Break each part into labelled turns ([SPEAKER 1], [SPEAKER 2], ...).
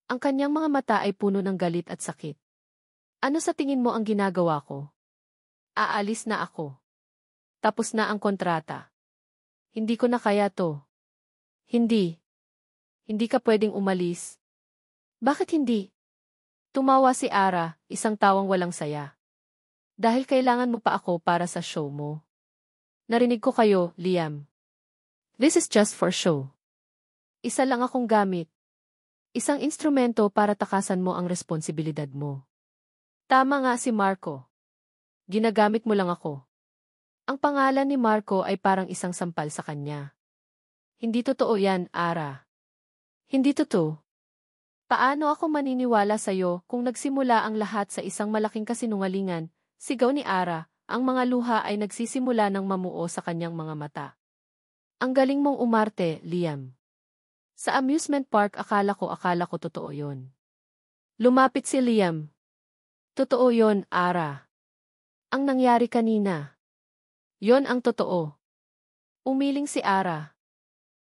[SPEAKER 1] Ang kanyang mga mata ay puno ng galit at sakit. Ano sa tingin mo ang ginagawa ko? Aalis na ako. Tapos na ang kontrata. Hindi ko na kaya to. Hindi. Hindi ka pwedeng umalis. Bakit hindi? Tumawa si Ara, isang tawang walang saya. Dahil kailangan mo pa ako para sa show mo. Narinig ko kayo, Liam. This is just for show. Isa lang akong gamit. Isang instrumento para takasan mo ang responsibilidad mo. Tama nga si Marco. Ginagamit mo lang ako. Ang pangalan ni Marco ay parang isang sampal sa kanya. Hindi totoo yan, Ara. Hindi totoo. Paano ako maniniwala sa'yo kung nagsimula ang lahat sa isang malaking kasinungalingan? Sigaw ni Ara, ang mga luha ay nagsisimula ng mamuo sa kanyang mga mata. Ang galing mong umarte, Liam. Sa amusement park akala ko totoo yon. Lumapit si Liam. Totoo yon, Ara. Ang nangyari kanina. Yon ang totoo. Umiling si Ara.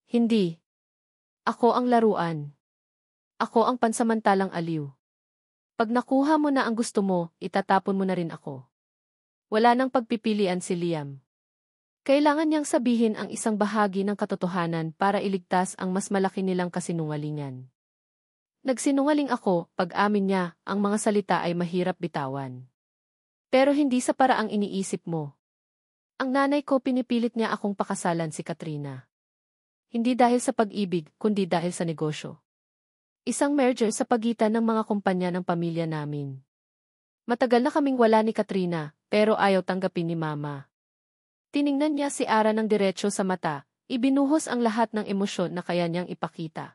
[SPEAKER 1] Hindi. Ako ang laruan. Ako ang pansamantalang aliw. Pag nakuha mo na ang gusto mo, itatapon mo na rin ako. Wala nang pagpipilian si Liam. Kailangan niyang sabihin ang isang bahagi ng katotohanan para iligtas ang mas malaki nilang kasinungalingan. Nagsinungaling ako, pag-amin niya, ang mga salita ay mahirap bitawan. Pero hindi sa paraang iniisip mo. Ang nanay ko pinipilit niya akong pakasalan si Katrina. Hindi dahil sa pag-ibig, kundi dahil sa negosyo. Isang merger sa pagitan ng mga kumpanya ng pamilya namin. Matagal na kaming wala ni Katrina, pero ayaw tanggapin ni Mama. Tiningnan niya si Ara ng diretso sa mata, ibinuhos ang lahat ng emosyon na kaya niyang ipakita.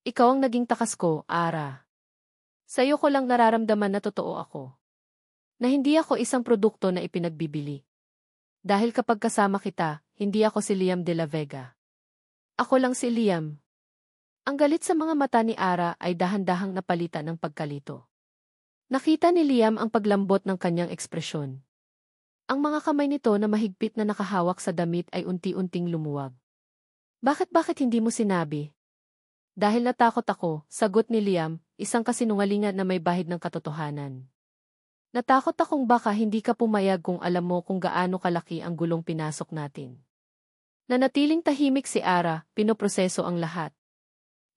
[SPEAKER 1] Ikaw ang naging takas ko, Ara. Sa'yo ko lang nararamdaman na totoo ako. Na hindi ako isang produkto na ipinagbibili. Dahil kapag kasama kita, hindi ako si Liam de la Vega. Ako lang si Liam. Ang galit sa mga mata ni Ara ay dahan-dahang napalitan ng pagkalito. Nakita ni Liam ang paglambot ng kanyang ekspresyon. Ang mga kamay nito na mahigpit na nakahawak sa damit ay unti-unting lumuwag. Bakit hindi mo sinabi? Dahil natakot ako, sagot ni Liam, isang kasinungalingan na may bahid ng katotohanan. Natakot akong baka hindi ka pumayag kung alam mo kung gaano kalaki ang gulong pinasok natin. Nanatiling tahimik si Ara, pinoproseso ang lahat.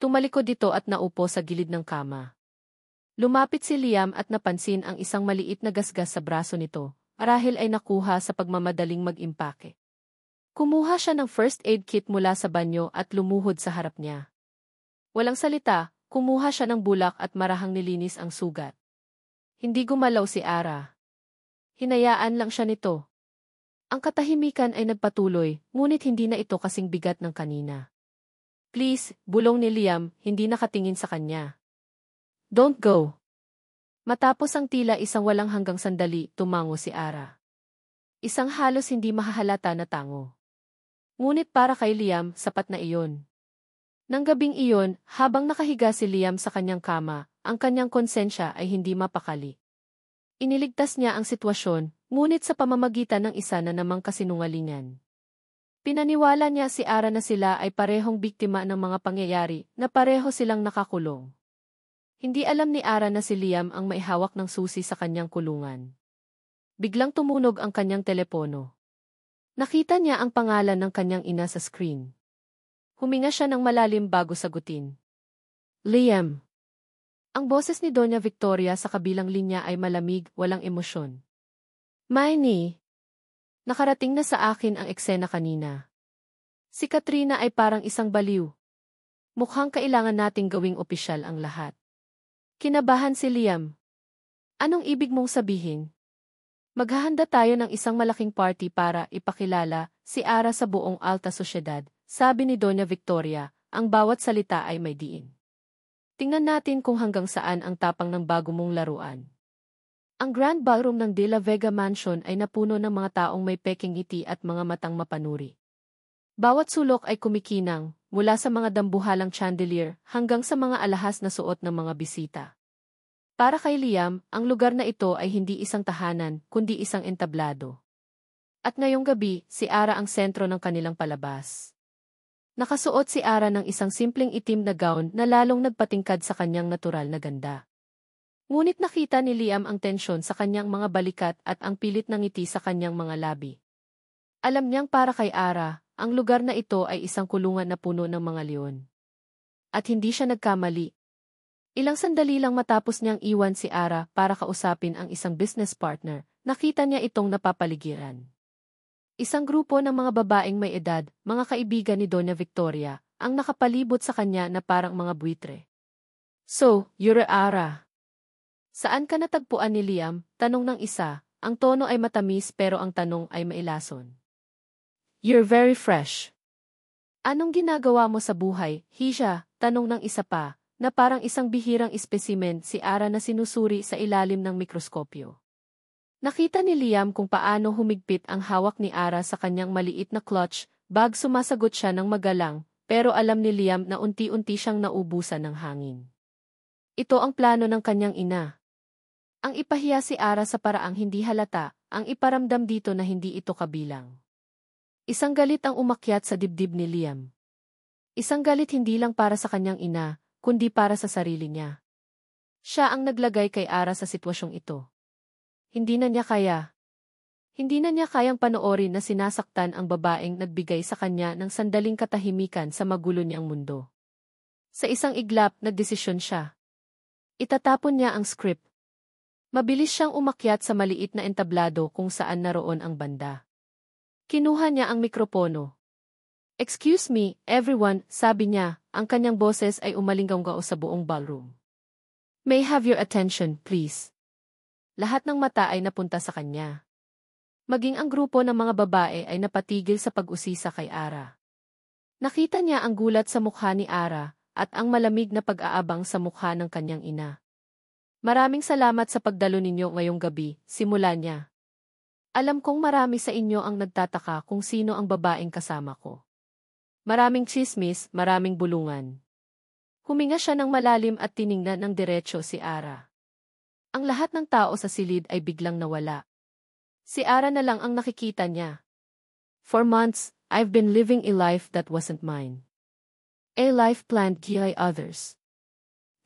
[SPEAKER 1] Tumalikod dito at naupo sa gilid ng kama. Lumapit si Liam at napansin ang isang maliit na gasgas sa braso nito, marahil ay nakuha sa pagmamadaling mag-impake. Kumuha siya ng first aid kit mula sa banyo at lumuhod sa harap niya. Walang salita, kumuha siya ng bulak at marahang nilinis ang sugat. Hindi gumalaw si Ara. Hinayaan lang siya nito. Ang katahimikan ay nagpatuloy, ngunit hindi na ito kasing bigat ng kanina. Please, bulong ni Liam, hindi nakatingin sa kanya. Don't go. Matapos ang tila isang walang hanggang sandali, tumango si Ara. Isang halos hindi mahahalata na tango. Ngunit para kay Liam, sapat na iyon. Nang gabing iyon, habang nakahiga si Liam sa kanyang kama, ang kanyang konsensya ay hindi mapakali. Iniligtas niya ang sitwasyon, ngunit sa pamamagitan ng isa na namang kasinungalingan. Pinaniwala niya si Ara na sila ay parehong biktima ng mga pangyayari na pareho silang nakakulong. Hindi alam ni Ara na si Liam ang maihawak ng susi sa kanyang kulungan. Biglang tumunog ang kanyang telepono. Nakita niya ang pangalan ng kanyang ina sa screen. Huminga siya ng malalim bago sagutin. Liam. Ang boses ni Doña Victoria sa kabilang linya ay malamig, walang emosyon. Miney. Nakarating na sa akin ang eksena kanina. Si Katrina ay parang isang baliw. Mukhang kailangan nating gawing opisyal ang lahat. Kinabahan si Liam. Anong ibig mong sabihin? Maghahanda tayo ng isang malaking party para ipakilala si Ara sa buong alta sosyedad, sabi ni Doña Victoria, ang bawat salita ay may diin. Tingnan natin kung hanggang saan ang tapang ng bago mong laruan. Ang Grand Ballroom ng De La Vega Mansion ay napuno ng mga taong may peking ngiti at mga matang mapanuri. Bawat sulok ay kumikinang, mula sa mga dambuhalang chandelier hanggang sa mga alahas na suot ng mga bisita. Para kay Liam, ang lugar na ito ay hindi isang tahanan, kundi isang entablado. At ngayong gabi, si Ara ang sentro ng kanilang palabas. Nakasuot si Ara ng isang simpleng itim na gown na lalong nagpatingkad sa kanyang natural na ganda. Ngunit nakita ni Liam ang tensyon sa kanyang mga balikat at ang pilit ng ngiti sa kanyang mga labi. Alam niyang para kay Ara, ang lugar na ito ay isang kulungan na puno ng mga leon. At hindi siya nagkamali. Ilang sandali lang matapos niyang iwan si Ara para kausapin ang isang business partner, nakita niya itong napapaligiran. Isang grupo ng mga babaeng may edad, mga kaibigan ni Doña Victoria, ang nakapalibot sa kanya na parang mga buitre. "So, you're Ara. Saan ka natagpuan ni Liam?" Tanong ng isa. Ang tono ay matamis pero ang tanong ay mailason. "You're very fresh. Anong ginagawa mo sa buhay, Hisha?" Tanong ng isa pa, na parang isang bihirang espesimen si Ara na sinusuri sa ilalim ng mikroskopyo. Nakita ni Liam kung paano humigpit ang hawak ni Ara sa kanyang maliit na clutch bag. Sumasagot siya ng magalang, pero alam ni Liam na unti-unti siyang naubusan ng hangin. Ito ang plano ng kanyang ina. Ang ipahiya si Ara sa paraang hindi halata, ang iparamdam dito na hindi ito kabilang. Isang galit ang umakyat sa dibdib ni Liam. Isang galit hindi lang para sa kanyang ina, kundi para sa sarili niya. Siya ang naglagay kay Ara sa sitwasyong ito. Hindi na niya kaya. Hindi na niya kayang panoorin na sinasaktan ang babaeng nagbigay sa kanya ng sandaling katahimikan sa magulo niyang mundo. Sa isang iglap, nagdesisyon siya. Itatapon niya ang script. Mabilis siyang umakyat sa maliit na entablado kung saan naroon ang banda. Kinuha niya ang mikropono. "Excuse me, everyone," sabi niya, ang kanyang boses ay umalingaw sa buong ballroom. "May I have your attention, please?" Lahat ng mata ay napunta sa kanya. Maging ang grupo ng mga babae ay napatigil sa pag-usisa kay Ara. Nakita niya ang gulat sa mukha ni Ara at ang malamig na pag-aabang sa mukha ng kanyang ina. "Maraming salamat sa pagdalo ninyo ngayong gabi," simula niya. "Alam kong marami sa inyo ang nagtataka kung sino ang babaeng kasama ko. Maraming tsismis, maraming bulungan." Huminga siya ng malalim at tiningnan ng diretso si Ara. Ang lahat ng tao sa silid ay biglang nawala. Si Ara na lang ang nakikita niya. "For months, I've been living a life that wasn't mine. A life planned by others.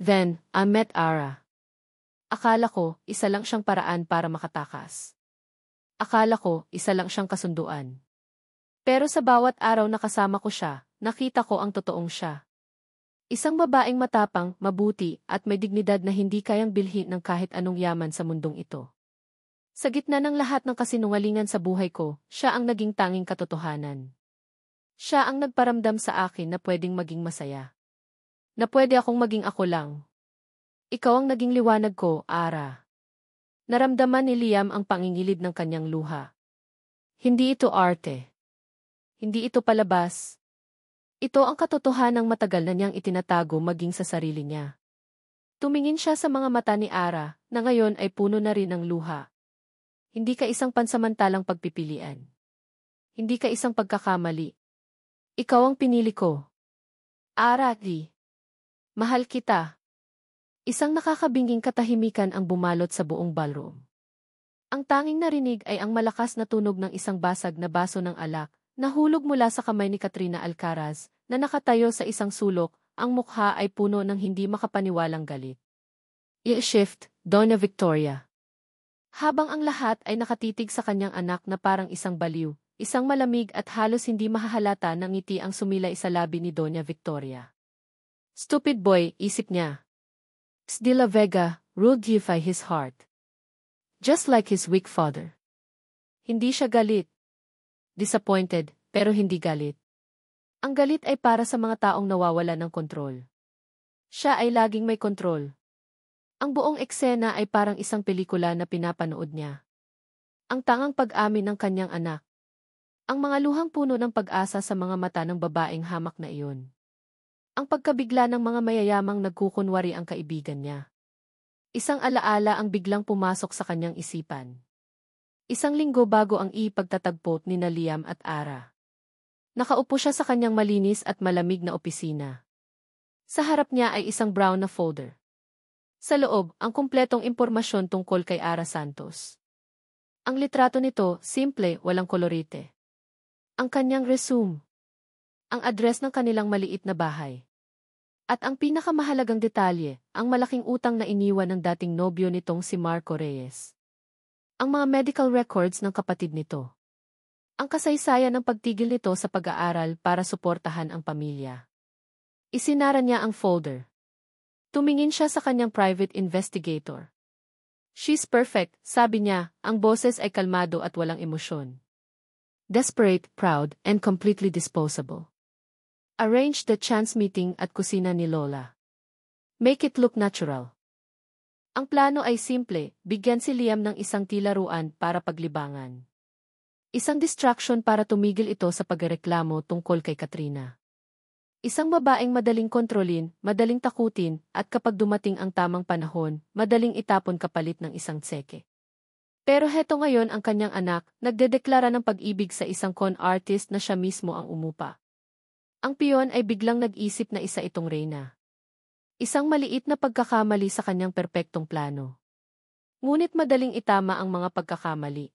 [SPEAKER 1] Then, I met Ara. Akala ko, isa lang siyang paraan para makatakas. Akala ko, isa lang siyang kasunduan. Pero sa bawat araw na kasama ko siya, nakita ko ang totoong siya. Isang babaeng matapang, mabuti, at may dignidad na hindi kayang bilhin ng kahit anong yaman sa mundong ito. Sa gitna ng lahat ng kasinungalingan sa buhay ko, siya ang naging tanging katotohanan. Siya ang nagparamdam sa akin na pwedeng maging masaya. Na pwede akong maging ako lang. Ikaw ang naging liwanag ko, Ara." Naramdaman ni Liam ang pangingilid ng kanyang luha. Hindi ito arte. Hindi ito palabas. Ito ang katotohanang matagal na niyang itinatago maging sa sarili niya. Tumingin siya sa mga mata ni Ara, na ngayon ay puno na rin ng luha. "Hindi ka isang pansamantalang pagpipilian. Hindi ka isang pagkakamali. Ikaw ang pinili ko. Ara, di. Mahal kita." Isang nakakabinging katahimikan ang bumalot sa buong ballroom. Ang tanging narinig ay ang malakas na tunog ng isang basag na baso ng alak, nahulog mula sa kamay ni Katrina Alcaraz, na nakatayo sa isang sulok, ang mukha ay puno ng hindi makapaniwalang galit. "I-shift, Doña Victoria." Habang ang lahat ay nakatitig sa kanyang anak na parang isang baliw, isang malamig at halos hindi mahahalata ng ngiti ang sumilay sa labi ni Doña Victoria. "Stupid boy," isip niya. De la Vega ruled by his heart. Just like his weak father. Hindi siya galit. Disappointed, pero hindi galit. Ang galit ay para sa mga taong nawawala ng kontrol. Siya ay laging may kontrol. Ang buong eksena ay parang isang pelikula na pinapanood niya. Ang tangang pag-amin ng kanyang anak. Ang mga luhang puno ng pag-asa sa mga mata ng babaeng hamak na iyon. Ang pagkabigla ng mga mayayamang nagkukunwari ang kaibigan niya. Isang alaala ang biglang pumasok sa kanyang isipan. Isang linggo bago ang ipagtatagpo ni Liam at Ara. Nakaupo siya sa kanyang malinis at malamig na opisina. Sa harap niya ay isang brown na folder. Sa loob, ang kumpletong impormasyon tungkol kay Ara Santos. Ang litrato nito, simple, walang kolorite. Ang kanyang resume. ang address ng kanilang maliit na bahay. At ang pinakamahalagang detalye, ang malaking utang na iniwan ng dating nobyo nitong si Marco Reyes. Ang mga medical records ng kapatid nito. Ang kasaysayan ng pagtigil nito sa pag-aaral para suportahan ang pamilya. Isinara niya ang folder. Tumingin siya sa kanyang private investigator. "She's perfect," sabi niya, ang boses ay kalmado at walang emosyon. "Desperate, proud, and completely disposable. Arrange the chance meeting at kusina ni Lola. Make it look natural." Ang plano ay simple, bigyan si Liam ng isang tilaruan para paglibangan. Isang distraction para tumigil ito sa pagreklamo tungkol kay Katrina. Isang babaeng madaling kontrolin, madaling takutin, at kapag dumating ang tamang panahon, madaling itapon kapalit ng isang tseke. Pero heto ngayon ang kanyang anak, nagdedeklara ng pag-ibig sa isang con artist na siya mismo ang umupa. Ang piyon ay biglang nag-isip na isa itong reyna. Isang maliit na pagkakamali sa kanyang perpektong plano. Ngunit madaling itama ang mga pagkakamali.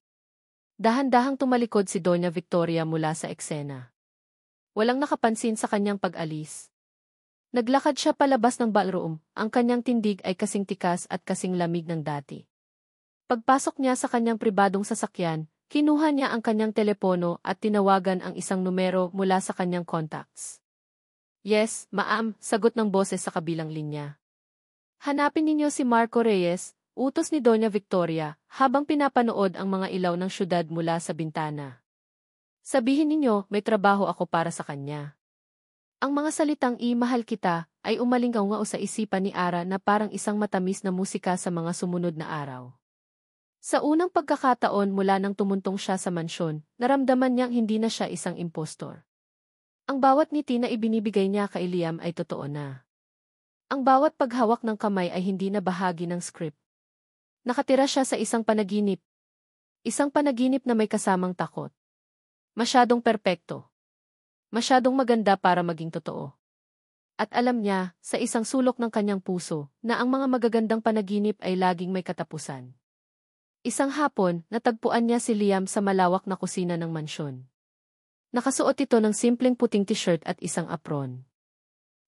[SPEAKER 1] Dahan-dahang tumalikod si Doña Victoria mula sa eksena. Walang nakapansin sa kanyang pag-alis. Naglakad siya palabas ng ballroom, ang kanyang tindig ay kasing tikas at kasing lamig ng dati. Pagpasok niya sa kanyang pribadong sasakyan, kinuha niya ang kanyang telepono at tinawagan ang isang numero mula sa kanyang contacts. "Yes, ma'am," sagot ng boses sa kabilang linya. "Hanapin ninyo si Marco Reyes," utos ni Doña Victoria, habang pinapanood ang mga ilaw ng syudad mula sa bintana. "Sabihin ninyo, may trabaho ako para sa kanya." Ang mga salitang "i-mahal kita" ay umalingaw-ngao sa isipan ni Ara na parang isang matamis na musika sa mga sumunod na araw. Sa unang pagkakataon mula nang tumuntong siya sa mansyon, naramdaman niyang hindi na siya isang impostor. Ang bawat ngiti na ibinibigay niya kay Liam ay totoo na. Ang bawat paghawak ng kamay ay hindi na bahagi ng script. Nakatira siya sa isang panaginip. Isang panaginip na may kasamang takot. Masyadong perpekto. Masyadong maganda para maging totoo. At alam niya, sa isang sulok ng kanyang puso, na ang mga magagandang panaginip ay laging may katapusan. Isang hapon, natagpuan niya si Liam sa malawak na kusina ng mansyon. Nakasuot ito ng simpleng puting t-shirt at isang apron.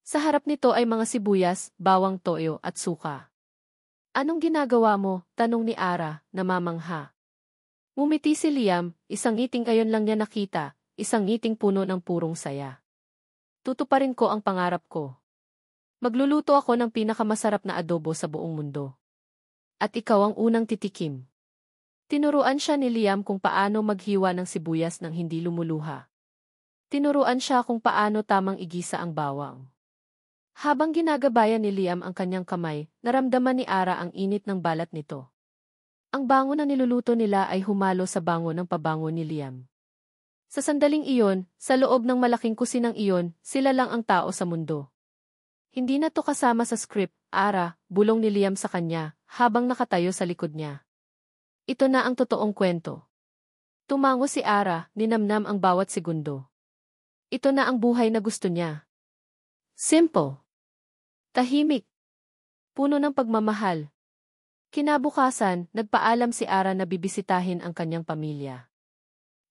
[SPEAKER 1] Sa harap nito ay mga sibuyas, bawang toyo at suka. "Anong ginagawa mo?" tanong ni Ara, namamangha. Ngumiti si Liam, isang ngiting ayon lang niya nakita, isang ngiting puno ng purong saya. "Tutuparin ko ang pangarap ko. Magluluto ako ng pinakamasarap na adobo sa buong mundo. At ikaw ang unang titikim." Tinuruan siya ni Liam kung paano maghiwa ng sibuyas nang hindi lumuluha. Tinuruan siya kung paano tamang igisa ang bawang. Habang ginagabayan ni Liam ang kanyang kamay, naramdaman ni Ara ang init ng balat nito. Ang bango na niluluto nila ay humalo sa bango ng pabango ni Liam. Sa sandaling iyon, sa loob ng malaking kusinang iyon, sila lang ang tao sa mundo. "Hindi na to kasama sa script, Ara," bulong ni Liam sa kanya, habang nakatayo sa likod niya. "Ito na ang totoong kwento." Tumango si Ara, ninamnam ang bawat segundo. Ito na ang buhay na gusto niya. Simple. Tahimik. Puno ng pagmamahal. Kinabukasan, nagpaalam si Ara na bibisitahin ang kanyang pamilya.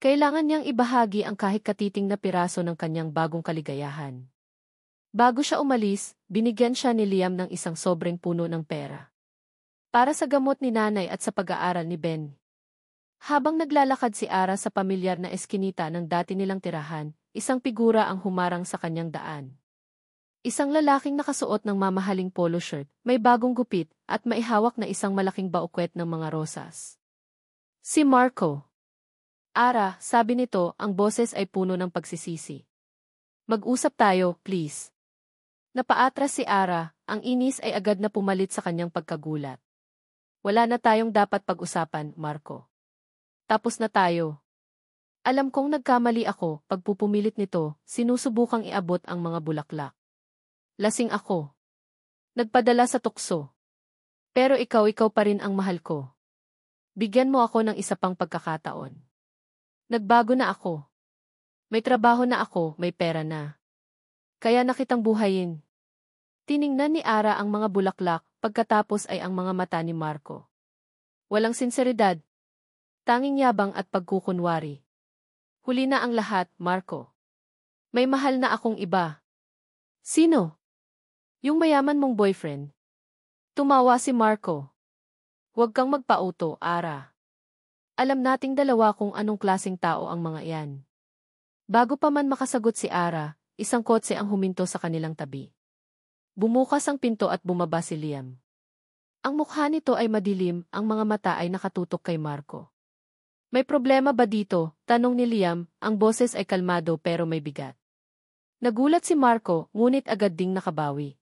[SPEAKER 1] Kailangan niyang ibahagi ang kahit katiting na piraso ng kanyang bagong kaligayahan. Bago siya umalis, binigyan siya ni Liam ng isang sobreng puno ng pera. Para sa gamot ni nanay at sa pag-aaral ni Ben. Habang naglalakad si Ara sa pamilyar na eskinita ng dati nilang tirahan, isang figura ang humarang sa kanyang daan. Isang lalaking nakasuot ng mamahaling polo shirt, may bagong gupit, at maihawak na isang malaking baukwet ng mga rosas. Si Marco. "Ara," sabi nito, ang boses ay puno ng pagsisisi. "Mag-usap tayo, please." Napaatras si Ara, ang inis ay agad na pumalit sa kanyang pagkagulat. "Wala na tayong dapat pag-usapan, Marco. Tapos na tayo. Alam kong nagkamali ako, pagpupumilit nito, sinusubukang iabot ang mga bulaklak. Lasing ako. Nagpadala sa tukso. Pero ikaw pa rin ang mahal ko. Bigyan mo ako ng isa pang pagkakataon. Nagbago na ako. May trabaho na ako, may pera na. Kaya na kitang buhayin." Tiningnan ni Ara ang mga bulaklak, pagkatapos ay ang mga mata ni Marco. Walang sinseridad. Tanging yabang at pagkukunwari. "Huli na ang lahat, Marco. May mahal na akong iba. Sino? Yung mayaman mong boyfriend. Tumawa si Marco. Huwag kang magpauto, Ara. Alam nating dalawa kung anong klaseng tao ang mga iyan. Bago pa man makasagot si Ara, isang kotse ang huminto sa kanilang tabi. Bumukas ang pinto at bumaba si Liam. Ang mukha nito ay madilim, ang mga mata ay nakatutok kay Marco. May problema ba dito? Tanong ni Liam, ang boses ay kalmado pero may bigat. Nagulat si Marco, ngunit agad ding nakabawi.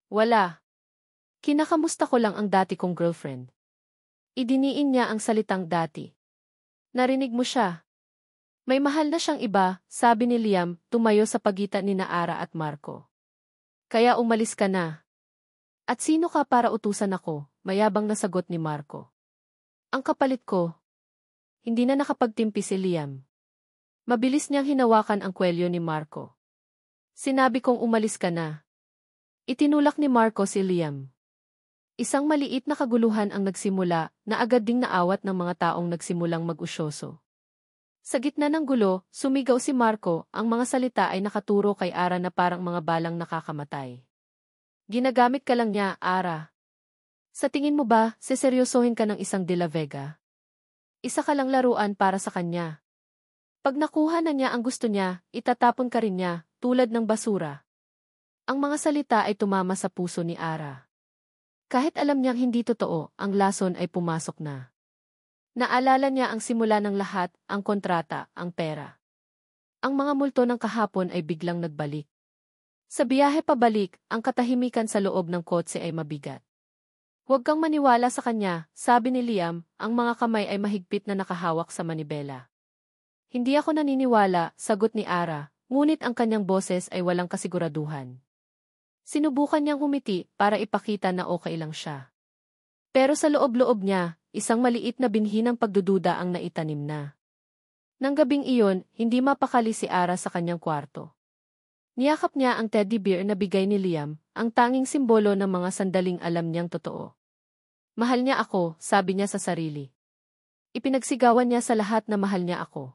[SPEAKER 1] Wala. Kinakamusta ko lang ang dati kong girlfriend. Idiniin niya ang salitang dati. Narinig mo siya. May mahal na siyang iba, sabi ni Liam, tumayo sa pagitan ni Ara at Marco. Kaya umalis ka na. At sino ka para utusan ako? Mayabang na sagot ni Marco. Ang kapalit ko. Hindi na nakapagtimpi si Liam. Mabilis niyang hinawakan ang kwelyo ni Marco. Sinabi kong umalis ka na. Itinulak ni Marco si Liam. Isang maliit na kaguluhan ang nagsimula na agad ding naawat ng mga taong nagsimulang mag-usyoso. Sa gitna ng gulo, sumigaw si Marco, ang mga salita ay nakaturo kay Ara na parang mga balang nakakamatay. Ginagamit ka lang niya, Ara. Sa tingin mo ba, seseryosohin ka ng isang De La Vega? Isa ka lang laruan para sa kanya. Pag nakuha na niya ang gusto niya, itatapon ka rin niya, tulad ng basura. Ang mga salita ay tumama sa puso ni Ara. Kahit alam niyang hindi totoo, ang lason ay pumasok na. Naalala niya ang simula ng lahat, ang kontrata, ang pera. Ang mga multo ng kahapon ay biglang nagbalik. Sa biyahe pabalik, ang katahimikan sa loob ng kotse ay mabigat. Huwag kang maniwala sa kanya, sabi ni Liam, ang mga kamay ay mahigpit na nakahawak sa manibela. Hindi ako naniniwala, sagot ni Ara, ngunit ang kanyang boses ay walang kasiguraduhan. Sinubukan niyang humiti para ipakita na okay lang siya. Pero sa loob-loob niya, isang maliit na binhi ng pagdududa ang naitanim na. Nang gabing iyon, hindi mapakali si Ara sa kanyang kwarto. Niyakap niya ang teddy bear na bigay ni Liam, ang tanging simbolo ng mga sandaling alam niyang totoo. Mahal niya ako, sabi niya sa sarili. Ipinagsigawan niya sa lahat na mahal niya ako.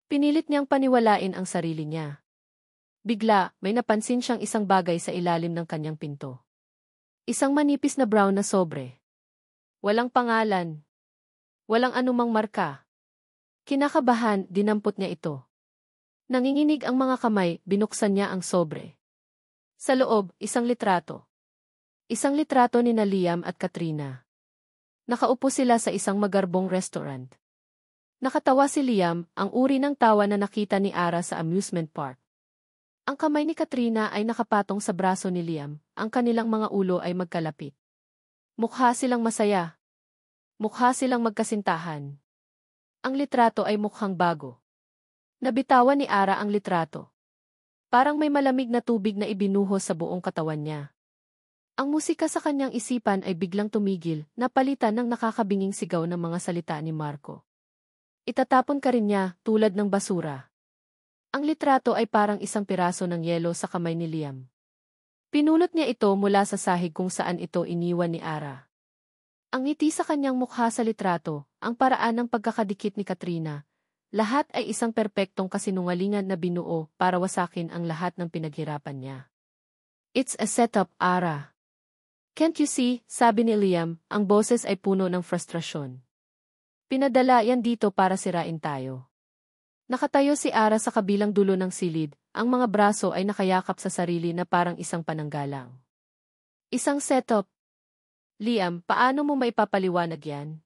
[SPEAKER 1] Pinilit niyang paniwalain ang sarili niya. Bigla, may napansin siyang isang bagay sa ilalim ng kanyang pinto. Isang manipis na brown na sobre. Walang pangalan. Walang anumang marka. Kinakabahan, dinampot niya ito. Nanginginig ang mga kamay, binuksan niya ang sobre. Sa loob, isang litrato. Isang litrato ni Liam at Katrina. Nakaupo sila sa isang magarbong restaurant. Nakatawa si Liam, ang uri ng tawa na nakita ni Ara sa amusement park. Ang kamay ni Katrina ay nakapatong sa braso ni Liam, ang kanilang mga ulo ay magkalapit. Mukha silang masaya. Mukha silang magkasintahan. Ang litrato ay mukhang bago. Nabitawan ni Ara ang litrato. Parang may malamig na tubig na ibinuhos sa buong katawan niya. Ang musika sa kanyang isipan ay biglang tumigil, napalitan ng nakakabinging sigaw ng mga salita ni Marco. Itatapon ka rin niya, tulad ng basura. Ang litrato ay parang isang piraso ng yelo sa kamay ni Liam. Pinulot niya ito mula sa sahig kung saan ito iniwan ni Ara. Ang ngiti sa kanyang mukha sa litrato, ang paraan ng pagkakadikit ni Katrina, lahat ay isang perpektong kasinungalingan na binuo para wasakin ang lahat ng pinaghirapan niya. It's a setup, Ara. Can't you see, sabi ni Liam, ang boses ay puno ng frustrasyon. Pinadala yan dito para sirain tayo. Nakatayo si Ara sa kabilang dulo ng silid, ang mga braso ay nakayakap sa sarili na parang isang pananggalang. Isang setup. Liam, paano mo maipapaliwanag yan?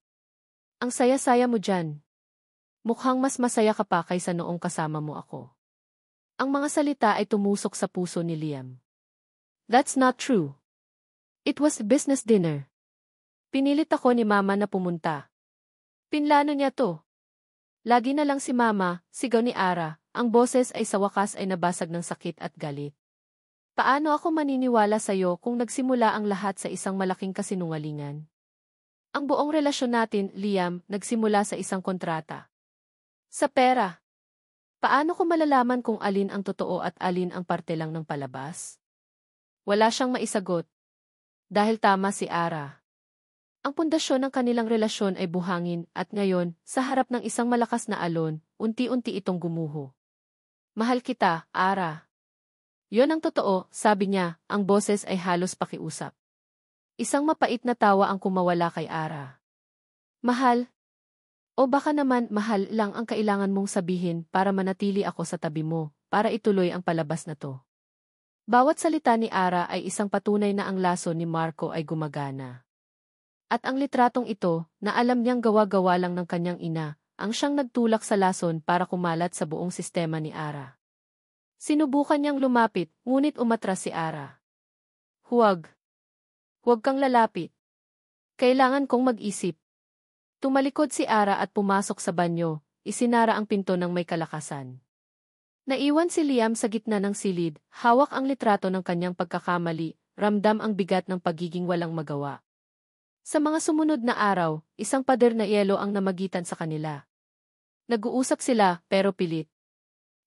[SPEAKER 1] Ang saya-saya mo dyan. Mukhang mas masaya ka pa kaysa noong kasama mo ako. Ang mga salita ay tumusok sa puso ni Liam. That's not true. It was a business dinner. Pinilit ako ni Mama na pumunta. Pinlano niya to. Lagi na lang si Mama, sigaw ni Ara, ang boses ay sa wakas ay nabasag ng sakit at galit. Paano ako maniniwala sa'yo kung nagsimula ang lahat sa isang malaking kasinungalingan? Ang buong relasyon natin, Liam, nagsimula sa isang kontrata. Sa pera. Paano ko malalaman kung alin ang totoo at alin ang parte lang ng palabas? Wala siyang maisagot. Dahil tama si Ara. Ang pundasyon ng kanilang relasyon ay buhangin at ngayon, sa harap ng isang malakas na alon, unti-unti itong gumuho. Mahal kita, Ara. Yon ang totoo, sabi niya, ang boses ay halos pakiusap. Isang mapait na tawa ang kumawala kay Ara. Mahal? O baka naman mahal lang ang kailangan mong sabihin para manatili ako sa tabi mo, para ituloy ang palabas na to. Bawat salita ni Ara ay isang patunay na ang laso ni Marco ay gumagana. At ang litratong ito, na alam niyang gawa-gawa lang ng kanyang ina, ang siyang nagtulak sa lason para kumalat sa buong sistema ni Ara. Sinubukan niyang lumapit, ngunit umatras si Ara. Huwag. Huwag kang lalapit. Kailangan kong mag-isip. Tumalikod si Ara at pumasok sa banyo, isinara ang pinto ng may kalakasan. Naiwan si Liam sa gitna ng silid, hawak ang litrato ng kanyang pagkakamali, ramdam ang bigat ng pagiging walang magawa. Sa mga sumunod na araw, isang pader na yelo ang namagitan sa kanila. Nag-uusap sila, pero pilit.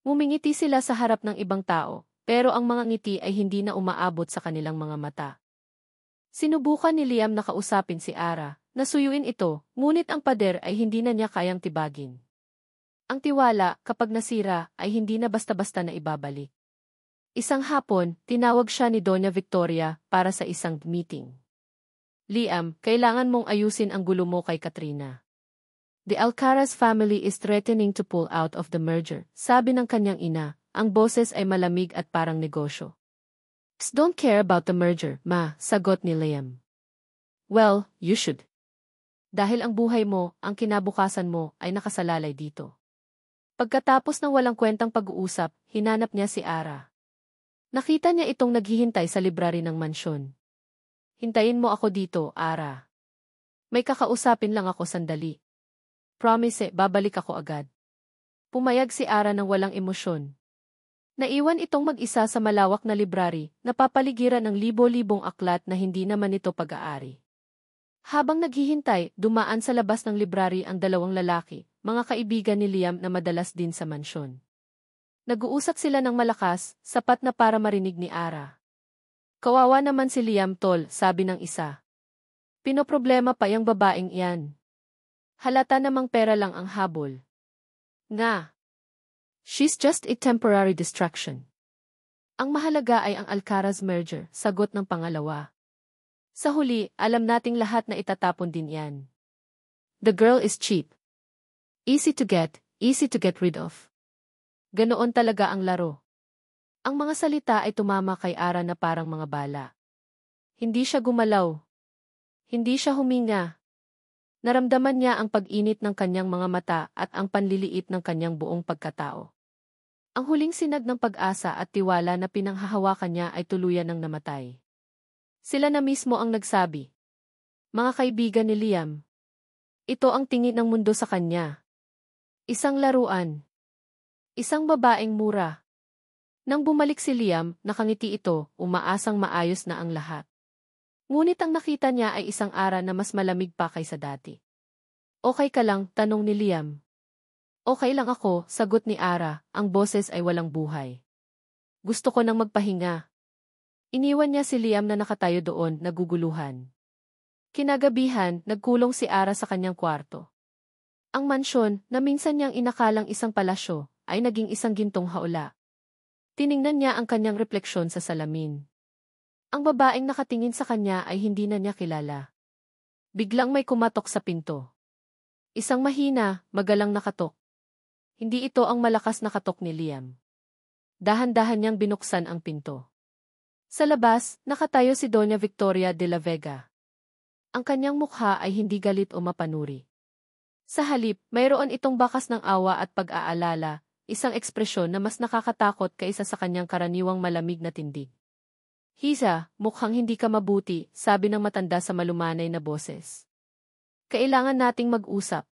[SPEAKER 1] Ngumingiti sila sa harap ng ibang tao, pero ang mga ngiti ay hindi na umaabot sa kanilang mga mata. Sinubukan ni Liam na kausapin si Ara, nasuyuin ito, ngunit ang pader ay hindi na niya kayang tibagin. Ang tiwala, kapag nasira, ay hindi na basta-basta na ibabalik. Isang hapon, tinawag siya ni Doña Victoria para sa isang meeting. Liam, kailangan mong ayusin ang gulo mo kay Katrina. The Alcaraz family is threatening to pull out of the merger, sabi ng kanyang ina, ang boses ay malamig at parang negosyo. Don't care about the merger, ma, sagot ni Liam. Well, you should. Dahil ang buhay mo, ang kinabukasan mo, ay nakasalalay dito. Pagkatapos ng walang kwentang pag-uusap, hinanap niya si Ara. Nakita niya itong naghihintay sa library ng mansyon. Hintayin mo ako dito, Ara. May kakausapin lang ako sandali. Promise, babalik ako agad. Pumayag si Ara ng walang emosyon. Naiwan itong mag-isa sa malawak na library, napapaligiran ng libo-libong aklat na hindi naman ito pag-aari. Habang naghihintay, dumaan sa labas ng library ang dalawang lalaki, mga kaibigan ni Liam na madalas din sa mansyon. Nag-uusap sila ng malakas, sapat na para marinig ni Ara. Kawawa naman si Liam, tol, sabi ng isa. Pinoproblema pa yung babaeng iyan. Halata namang pera lang ang habol. Nga. She's just a temporary distraction. Ang mahalaga ay ang Alcaraz merger, sagot ng pangalawa. Sa huli, alam nating lahat na itatapon din yan. The girl is cheap. Easy to get rid of. Ganoon talaga ang laro. Ang mga salita ay tumama kay Ara na parang mga bala. Hindi siya gumalaw. Hindi siya huminga. Naramdaman niya ang pag-init ng kanyang mga mata at ang panliliit ng kanyang buong pagkatao. Ang huling sinag ng pag-asa at tiwala na pinanghahawakan niya ay tuluyan ng namatay. Sila na mismo ang nagsabi. Mga kaibigan ni Liam. Ito ang tingin ng mundo sa kanya. Isang laruan. Isang babaeng mura. Nang bumalik si Liam, nakangiti ito, umaasang maayos na ang lahat. Ngunit ang nakita niya ay isang Ara na mas malamig pa kaysa dati. Okay ka lang, tanong ni Liam. Okay lang ako, sagot ni Ara, ang boses ay walang buhay. Gusto ko nang magpahinga. Iniwan niya si Liam na nakatayo doon, naguguluhan. Kinagabihan, nagkulong si Ara sa kanyang kwarto. Ang mansyon, na minsan niyang inakalang isang palasyo, ay naging isang gintong haula. Tiningnan niya ang kanyang refleksyon sa salamin. Ang babaeng nakatingin sa kanya ay hindi na niya kilala. Biglang may kumatok sa pinto. Isang mahina, magalang na katok. Hindi ito ang malakas na katok ni Liam. Dahan-dahan niyang binuksan ang pinto. Sa labas, nakatayo si Doña Victoria de la Vega. Ang kanyang mukha ay hindi galit o mapanuri. Sa halip, mayroon itong bakas ng awa at pag-aalala, isang ekspresyon na mas nakakatakot kaysa sa kanyang karaniwang malamig na tindig. Hiza, mukhang hindi ka mabuti, sabi ng matanda sa malumanay na boses. Kailangan nating mag-usap.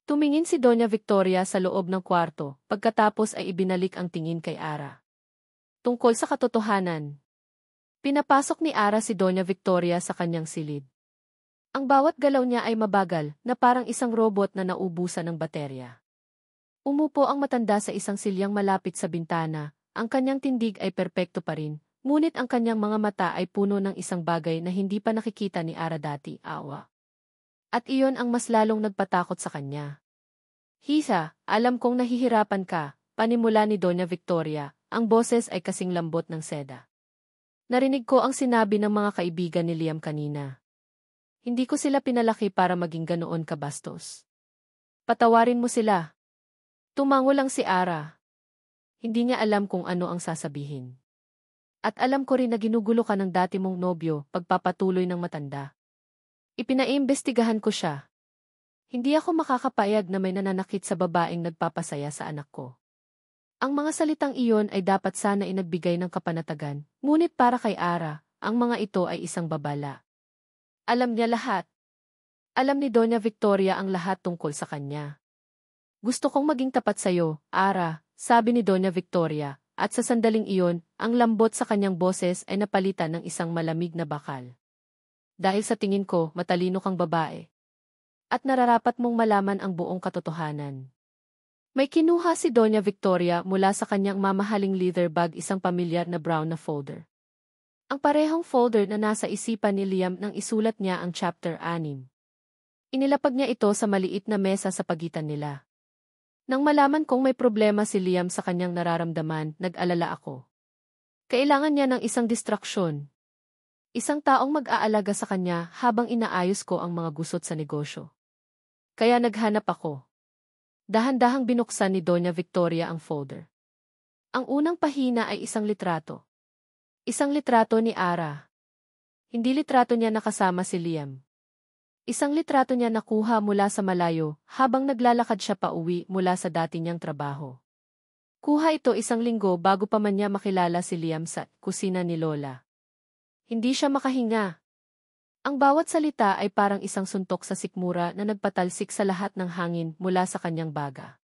[SPEAKER 1] Tumingin si Doña Victoria sa loob ng kwarto, pagkatapos ay ibinalik ang tingin kay Ara. Tungkol sa katotohanan. Pinapasok ni Ara si Doña Victoria sa kanyang silid. Ang bawat galaw niya ay mabagal, na parang isang robot na naubusan ng baterya. Umupo ang matanda sa isang silyang malapit sa bintana, ang kanyang tindig ay perpekto pa rin, ngunit ang kanyang mga mata ay puno ng isang bagay na hindi pa nakikita ni Ara dati, awa. At iyon ang mas lalong nagpatakot sa kanya. Hisa, alam kong nahihirapan ka, panimula ni Doña Victoria, ang boses ay kasing lambot ng seda. Narinig ko ang sinabi ng mga kaibigan ni Liam kanina. Hindi ko sila pinalaki para maging ganoon kabastos. Patawarin mo sila. Tumango lang si Ara. Hindi niya alam kung ano ang sasabihin. At alam ko rin na ginugulo ka ng dati mong nobyo, pagpapatuloy ng matanda. Ipinaimbestigahan ko siya. Hindi ako makakapayag na may nananakit sa babaeng nagpapasaya sa anak ko. Ang mga salitang iyon ay dapat sana inagbigay ng kapanatagan, ngunit para kay Ara, ang mga ito ay isang babala. Alam niya lahat. Alam ni Doña Victoria ang lahat tungkol sa kanya. Gusto kong maging tapat sa'yo, Ara, sabi ni Doña Victoria, at sa sandaling iyon, ang lambot sa kanyang boses ay napalitan ng isang malamig na bakal. Dahil sa tingin ko, matalino kang babae. At nararapat mong malaman ang buong katotohanan. May kinuha si Doña Victoria mula sa kanyang mamahaling leather bag, isang pamilyar na brown na folder. Ang parehong folder na nasa isipan ni Liam nang isulat niya ang chapter 6. Inilapag niya ito sa maliit na mesa sa pagitan nila. Nang malaman kong may problema si Liam sa kanyang nararamdaman, nag-alala ako. Kailangan niya ng isang distraksyon. Isang taong mag-aalaga sa kanya habang inaayos ko ang mga gusot sa negosyo. Kaya naghanap ako. Dahan-dahang binuksan ni Doña Victoria ang folder. Ang unang pahina ay isang litrato. Isang litrato ni Ara. Hindi litrato niya nakasama si Liam. Isang litrato niya nakuha mula sa malayo habang naglalakad siya pauwi mula sa dati niyang trabaho. Kuha ito isang linggo bago pa man niya makilala si Liam sa kusina ni Lola. Hindi siya makahinga. Ang bawat salita ay parang isang suntok sa sikmura na nagpatalsik sa lahat ng hangin mula sa kanyang baga.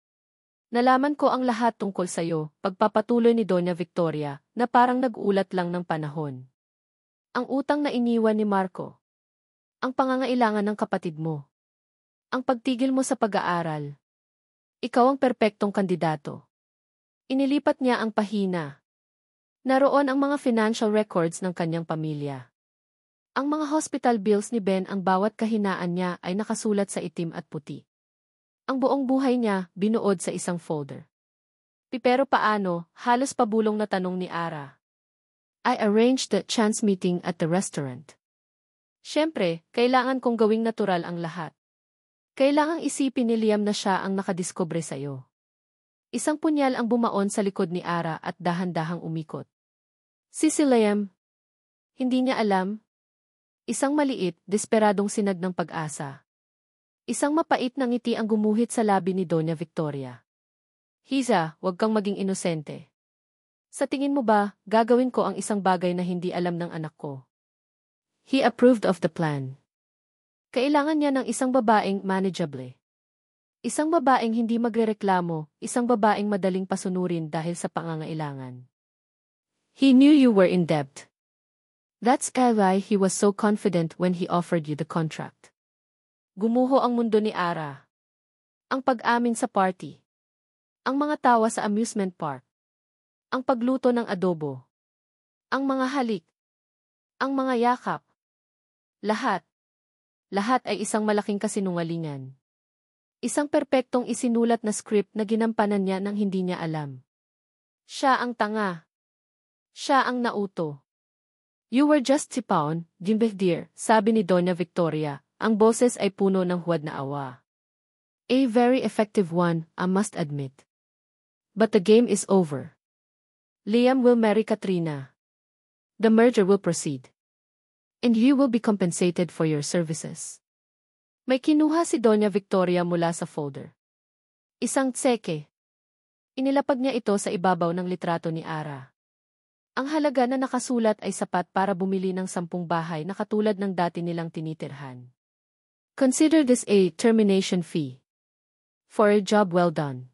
[SPEAKER 1] Nalaman ko ang lahat tungkol sa'yo, pagpapatuloy ni Doña Victoria, na parang nag-ulat lang ng panahon. Ang utang na iniwan ni Marco. Ang pangangailangan ng kapatid mo. Ang pagtigil mo sa pag-aaral. Ikaw ang perpektong kandidato. Inilipat niya ang pahina. Naroon ang mga financial records ng kanyang pamilya. Ang mga hospital bills ni Ben, ang bawat kahinaan niya ay nakasulat sa itim at puti. Ang buong buhay niya binuod sa isang folder. Pero paano, halos pabulong na tanong ni Ara. I arranged the chance meeting at the restaurant. Siyempre, kailangan kong gawing natural ang lahat. Kailangang isipin ni Liam na siya ang nakadiskubre sa'yo. Isang punyal ang bumaon sa likod ni Ara at dahan-dahang umikot. Si Liam. Hindi niya alam. Isang maliit, desperadong sinag ng pag-asa. Isang mapait na ngiti ang gumuhit sa labi ni Doña Victoria. Hiza, huwag kang maging inosente. Sa tingin mo ba, gagawin ko ang isang bagay na hindi alam ng anak ko? He approved of the plan. Kailangan niya ng isang babaeng manageable. Isang babaeng hindi magrereklamo, isang babaeng madaling pasunurin dahil sa pangangailangan. He knew you were in debt. That's why he was so confident when he offered you the contract. Gumuho ang mundo ni Ara. Ang pag-amin sa party. Ang mga tawa sa amusement park. Ang pagluto ng adobo. Ang mga halik. Ang mga yakap. Lahat. Lahat ay isang malaking kasinungalingan. Isang perpektong isinulat na script na ginampanan niya nang hindi niya alam. Siya ang tanga. Siya ang nauto. You were just sipaon, dear, sabi ni Doña Victoria. Ang boses ay puno ng huwad na awa. A very effective one, I must admit. But the game is over. Liam will marry Katrina. The merger will proceed. And you will be compensated for your services. May kinuha si Doña Victoria mula sa folder. Isang tseke. Inilapag niya ito sa ibabaw ng litrato ni Ara. Ang halaga na nakasulat ay sapat para bumili ng 10 bahay na katulad ng dati nilang tinitirhan. Consider this a termination fee. For a job well done.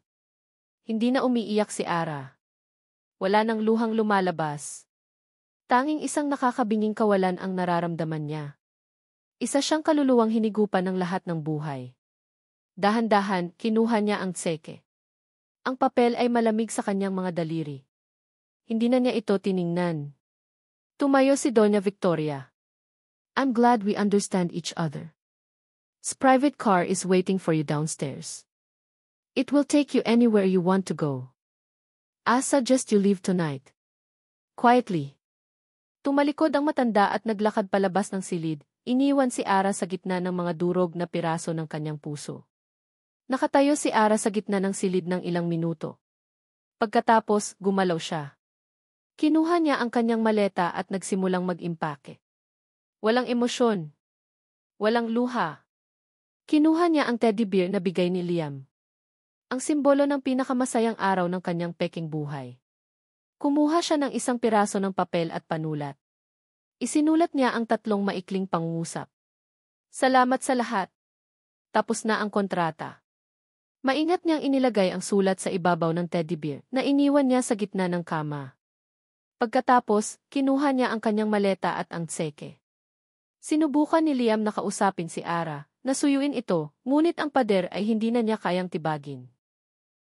[SPEAKER 1] Hindi na umiiyak si Ara. Wala nang luhang lumalabas. Tanging isang nakakabinging kawalan ang nararamdaman niya. Isa siyang kaluluwang hinigupan ng lahat ng buhay. Dahan-dahan, kinuha niya ang tseke. Ang papel ay malamig sa kanyang mga daliri. Hindi na niya ito tiningnan. Tumayo si Doña Victoria. I'm glad we understand each other. His private car is waiting for you downstairs. It will take you anywhere you want to go. I suggest you leave tonight. Quietly. Tumalikod ang matanda at naglakad palabas ng silid, iniwan si Ara sa gitna ng mga durog na piraso ng kanyang puso. Nakatayo si Ara sa gitna ng silid ng ilang minuto. Pagkatapos, gumalaw siya. Kinuha niya ang kanyang maleta at nagsimulang mag-impake. Walang emosyon. Walang luha. Kinuha niya ang teddy bear na bigay ni Liam. Ang simbolo ng pinakamasayang araw ng kanyang peking buhay. Kumuha siya ng isang piraso ng papel at panulat. Isinulat niya ang 3 maikling pangungusap. Salamat sa lahat. Tapos na ang kontrata. Maingat niyang inilagay ang sulat sa ibabaw ng teddy bear na iniwan niya sa gitna ng kama. Pagkatapos, kinuha niya ang kanyang maleta at ang tseke. Sinubukan ni Liam na kausapin si Ara, na suyuin ito, ngunit ang pader ay hindi na niya kayang tibagin.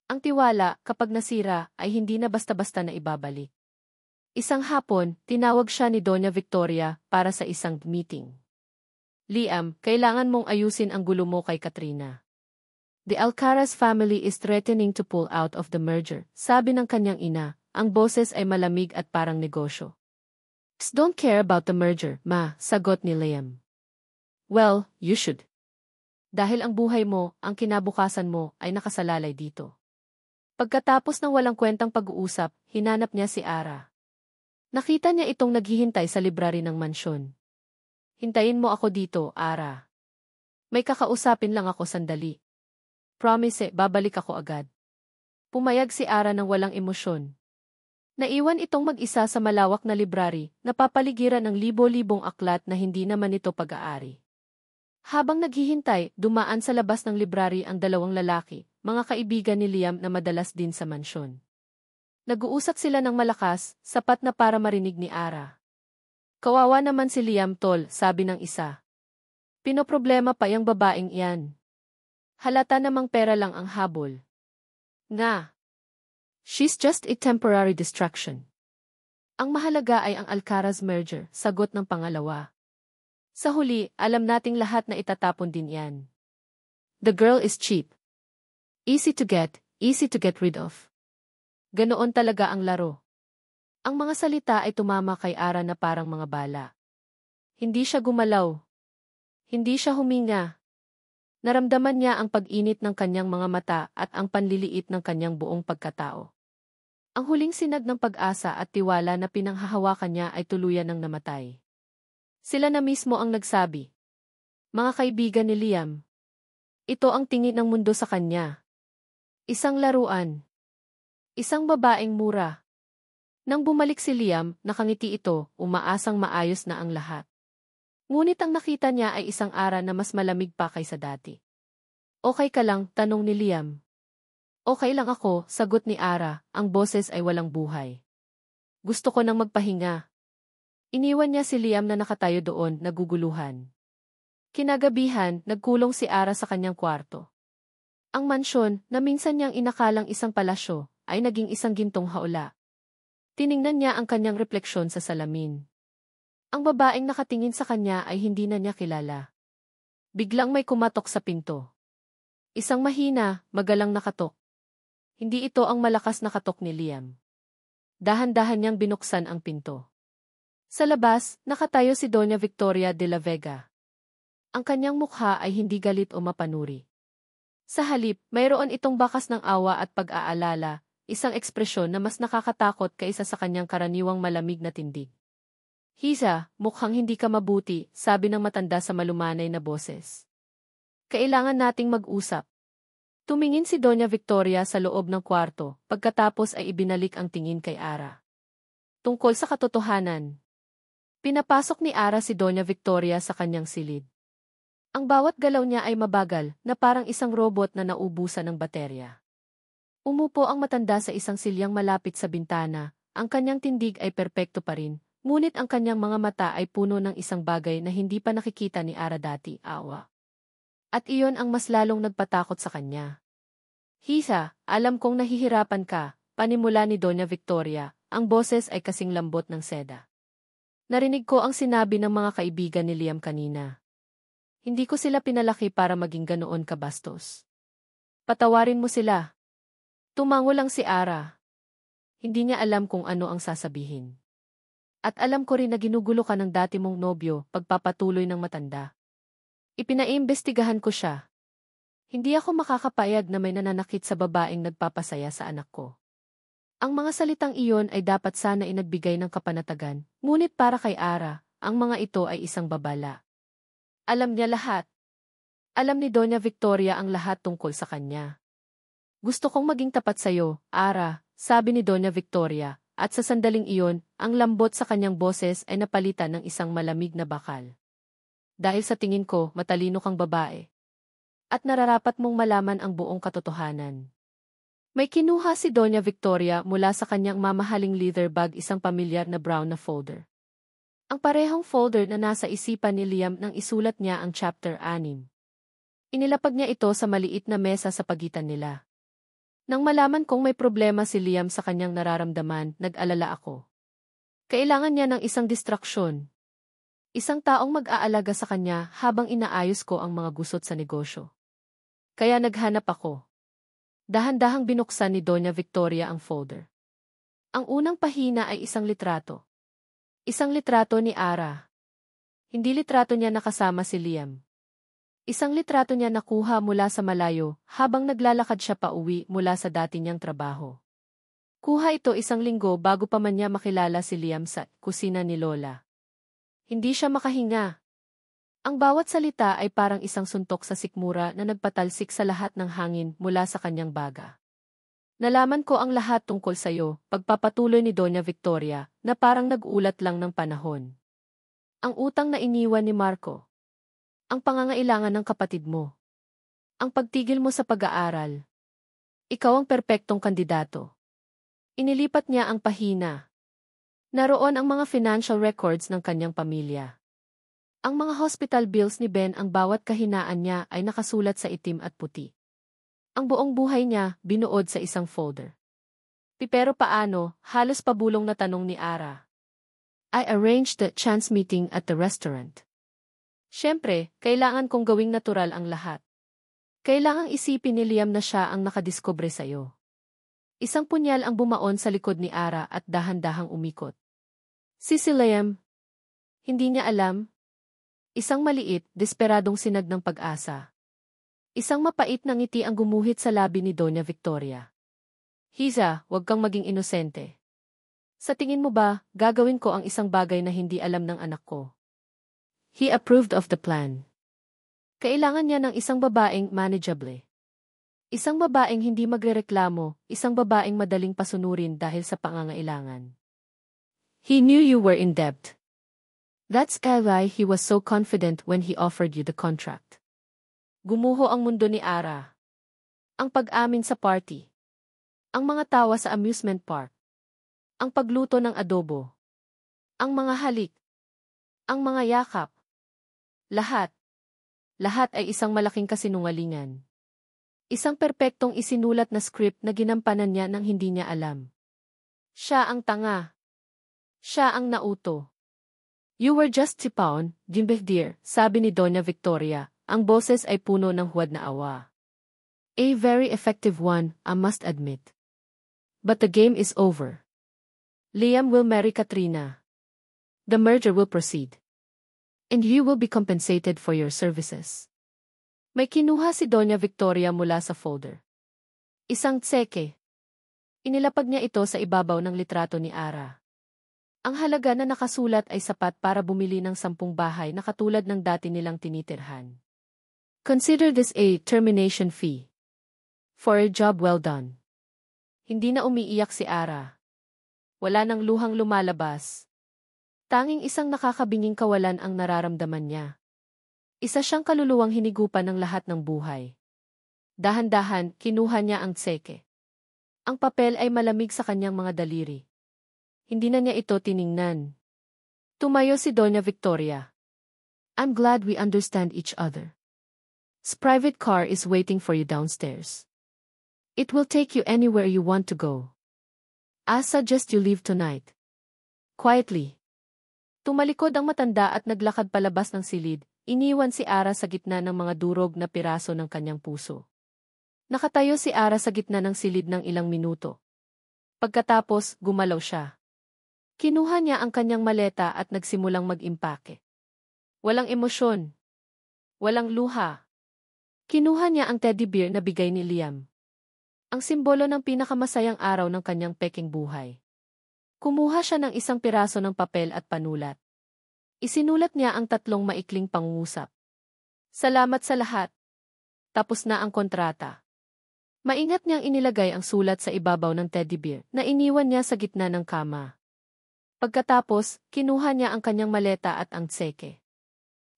[SPEAKER 1] Ang tiwala, kapag nasira, ay hindi na basta-basta na ibabalik. Isang hapon, tinawag siya ni Doña Victoria para sa isang meeting. Liam, kailangan mong ayusin ang gulo mo kay Katrina. The Alcaraz family is threatening to pull out of the merger, sabi ng kanyang ina, ang boses ay malamig at parang negosyo. Don't care about the merger, ma, sagot ni Liam. Well, you should. Dahil ang buhay mo, ang kinabukasan mo, ay nakasalalay dito. Pagkatapos ng walang kwentang pag-uusap, hinanap niya si Ara. Nakita niya itong naghihintay sa library ng mansyon. Hintayin mo ako dito, Ara. May kakausapin lang ako sandali. Promise, babalik ako agad. Pumayag si Ara ng walang emosyon. Naiwan itong mag-isa sa malawak na library, napapaligiran ng libo-libong aklat na hindi naman ito pag-aari. Habang naghihintay, dumaan sa labas ng library ang 2 lalaki, mga kaibigan ni Liam na madalas din sa mansyon. Nag-uusap sila ng malakas, sapat na para marinig ni Ara. Kawawa naman si Liam, tol, sabi ng isa. Pinoproblema pa yung babaeng iyan. Halata namang pera lang ang habol. Nga. She's just a temporary distraction. Ang mahalaga ay ang Alcaraz merger, sagot ng pangalawa. Sa huli, alam nating lahat na itatapon din yan. The girl is cheap. Easy to get rid of. Ganoon talaga ang laro. Ang mga salita ay tumama kay Ara na parang mga bala. Hindi siya gumalaw. Hindi siya huminga. Naramdaman niya ang pag-init ng kanyang mga mata at ang panliliit ng kanyang buong pagkatao. Ang huling sinag ng pag-asa at tiwala na pinanghahawakan niya ay tuluyan ng namatay. Sila na mismo ang nagsabi. Mga kaibigan ni Liam. Ito ang tingin ng mundo sa kanya. Isang laruan. Isang babaeng mura. Nang bumalik si Liam, nakangiti ito, umaasang maayos na ang lahat. Ngunit ang nakita niya ay isang Ara na mas malamig pa kaysa dati. Okay ka lang, tanong ni Liam. Okay lang ako, sagot ni Ara, ang boses ay walang buhay. Gusto ko nang magpahinga. Iniwan niya si Liam na nakatayo doon, naguguluhan. Kinagabihan, nagkulong si Ara sa kanyang kwarto. Ang mansyon, na minsan niyang inakalang isang palasyo, ay naging isang gintong haula. Tiningnan niya ang kanyang refleksyon sa salamin. Ang babaeng nakatingin sa kanya ay hindi na niya kilala. Biglang may kumatok sa pinto. Isang mahina, magalang na katok. Hindi ito ang malakas na katok ni Liam. Dahan-dahan niyang binuksan ang pinto. Sa labas, nakatayo si Doña Victoria de la Vega. Ang kanyang mukha ay hindi galit o mapanuri. Sa halip, mayroon itong bakas ng awa at pag-aalala, isang ekspresyon na mas nakakatakot kaysa sa kanyang karaniwang malamig na tindig. Hiza, mukhang hindi ka mabuti, sabi ng matanda sa malumanay na boses. Kailangan nating mag-usap. Tumingin si Doña Victoria sa loob ng kwarto, pagkatapos ay ibinalik ang tingin kay Ara. Tungkol sa katotohanan. Pinapasok ni Ara si Doña Victoria sa kanyang silid. Ang bawat galaw niya ay mabagal, na parang isang robot na naubusan ng baterya. Umupo ang matanda sa isang silyang malapit sa bintana, ang kanyang tindig ay perpekto pa rin, ngunit ang kanyang mga mata ay puno ng isang bagay na hindi pa nakikita ni Ara dati, awa. At iyon ang mas lalong nagpatakot sa kanya. Hisa, alam kong nahihirapan ka, panimula ni Doña Victoria, ang boses ay kasing lambot ng seda. Narinig ko ang sinabi ng mga kaibigan ni Liam kanina. Hindi ko sila pinalaki para maging ganoon kabastos. Patawarin mo sila. Tumango lang si Ara. Hindi niya alam kung ano ang sasabihin. At alam ko rin na ginugulo ka ng dati mong nobyo, pagpapatuloy ng matanda. Ipinaimbestigahan ko siya. Hindi ako makakapayag na may nananakit sa babaeng nagpapasaya sa anak ko. Ang mga salitang iyon ay dapat sana inagbigay ng kapanatagan, ngunit para kay Ara, ang mga ito ay isang babala. Alam niya lahat. Alam ni Doña Victoria ang lahat tungkol sa kanya. Gusto kong maging tapat sa'yo, Ara, sabi ni Doña Victoria, at sa sandaling iyon, ang lambot sa kanyang boses ay napalitan ng isang malamig na bakal. Dahil sa tingin ko, matalino kang babae. At nararapat mong malaman ang buong katotohanan. May kinuha si Doña Victoria mula sa kanyang mamahaling leather bag, isang pamilyar na brown na folder. Ang parehong folder na nasa isipan ni Liam nang isulat niya ang chapter 6. Inilapag niya ito sa maliit na mesa sa pagitan nila. Nang malaman kong may problema si Liam sa kanyang nararamdaman, nag-alala ako. Kailangan niya ng isang distraksyon. Isang taong mag-aalaga sa kanya habang inaayos ko ang mga gusot sa negosyo. Kaya naghanap ako. Dahan-dahang binuksan ni Doña Victoria ang folder. Ang unang pahina ay isang litrato. Isang litrato ni Ara. Hindi litrato niya nakasama si Liam. Isang litrato niya nakuha mula sa malayo habang naglalakad siya pauwi mula sa dati niyang trabaho. Kuha ito isang linggo bago pa man niya makilala si Liam sa kusina ni Lola. Hindi siya makahinga. Ang bawat salita ay parang isang suntok sa sikmura na nagpatalsik sa lahat ng hangin mula sa kanyang baga. Nalaman ko ang lahat tungkol sa iyo, pagpapatuloy ni Doña Victoria, na parang nag-ulat lang ng panahon. Ang utang na iniwan ni Marco. Ang pangangailangan ng kapatid mo. Ang pagtigil mo sa pag-aaral. Ikaw ang perpektong kandidato. Inilipat niya ang pahina. Naroon ang mga financial records ng kanyang pamilya. Ang mga hospital bills ni Ben, ang bawat kahinaan niya ay nakasulat sa itim at puti. Ang buong buhay niya, binuod sa isang folder. Pero paano, halos pabulong na tanong ni Ara. I arranged the chance meeting at the restaurant. Siyempre, kailangan kong gawing natural ang lahat. Kailangang isipin ni Liam na siya ang nakadiskubre sa'yo. Isang punyal ang bumaon sa likod ni Ara at dahan-dahang umikot. Si Liam. Hindi niya alam. Isang maliit, desperadong sinag ng pag-asa. Isang mapait na ngiti ang gumuhit sa labi ni Doña Victoria. Hiza, huwag kang maging inosente. Sa tingin mo ba, gagawin ko ang isang bagay na hindi alam ng anak ko? He approved of the plan. Kailangan niya ng isang babaeng manageable. Isang babaeng hindi magrereklamo, isang babaeng madaling pasunurin dahil sa pangangailangan. He knew you were in debt. That's why he was so confident when he offered you the contract. Gumuho ang mundo ni Ara. Ang pag-amin sa party. Ang mga tawa sa amusement park. Ang pagluto ng adobo. Ang mga halik. Ang mga yakap. Lahat. Lahat ay isang malaking kasinungalingan. Isang perpektong isinulat na script na ginampanan niya nang hindi niya alam. Siya ang tanga. Siya ang nauto. You were just tipaon, Jimbeh dear, sabi ni Doña Victoria, ang boses ay puno ng huwad na awa. A very effective one, I must admit. But the game is over. Liam will marry Katrina. The merger will proceed. And you will be compensated for your services. May kinuha si Doña Victoria mula sa folder. Isang tseke. Inilapag niya ito sa ibabaw ng litrato ni Ara. Ang halaga na nakasulat ay sapat para bumili ng 10 bahay na katulad ng dati nilang tinitirhan. Consider this a termination fee. For a job well done. Hindi na umiiyak si Ara. Wala nang luhang lumalabas. Tanging isang nakakabinging kawalan ang nararamdaman niya. Isa siyang kaluluwang hinigupan ng lahat ng buhay. Dahan-dahan, kinuha niya ang tseke. Ang papel ay malamig sa kanyang mga daliri. Hindi na niya ito tiningnan. Tumayo si Doña Victoria. I'm glad we understand each other. His private car is waiting for you downstairs. It will take you anywhere you want to go. I suggest you leave tonight. Quietly. Tumalikod ang matanda at naglakad palabas ng silid. Iniwan si Ara sa gitna ng mga durog na piraso ng kanyang puso. Nakatayo si Ara sa gitna ng silid ng ilang minuto. Pagkatapos, gumalaw siya. Kinuha niya ang kanyang maleta at nagsimulang mag-impake. Walang emosyon. Walang luha. Kinuha niya ang teddy bear na bigay ni Liam. Ang simbolo ng pinakamasayang araw ng kanyang peking buhay. Kumuha siya ng isang piraso ng papel at panulat. Isinulat niya ang 3 maikling pangungusap. Salamat sa lahat. Tapos na ang kontrata. Maingat niyang inilagay ang sulat sa ibabaw ng teddy bear na iniwan niya sa gitna ng kama. Pagkatapos, kinuha niya ang kanyang maleta at ang tseke.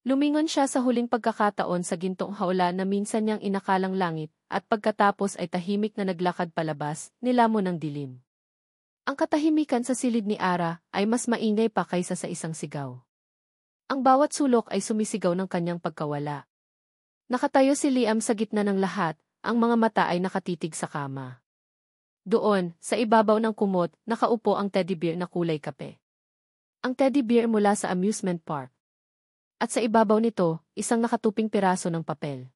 [SPEAKER 1] Lumingon siya sa huling pagkakataon sa gintong hawla na minsan niyang inakalang langit at pagkatapos ay tahimik na naglakad palabas, nilamon ng dilim. Ang katahimikan sa silid ni Ara ay mas maingay pa kaysa sa isang sigaw. Ang bawat sulok ay sumisigaw ng kanyang pagkawala. Nakatayo si Liam sa gitna ng lahat, ang mga mata ay nakatitig sa kama. Doon, sa ibabaw ng kumot, nakaupo ang teddy bear na kulay kape. Ang teddy bear mula sa amusement park. At sa ibabaw nito, isang nakatuping piraso ng papel.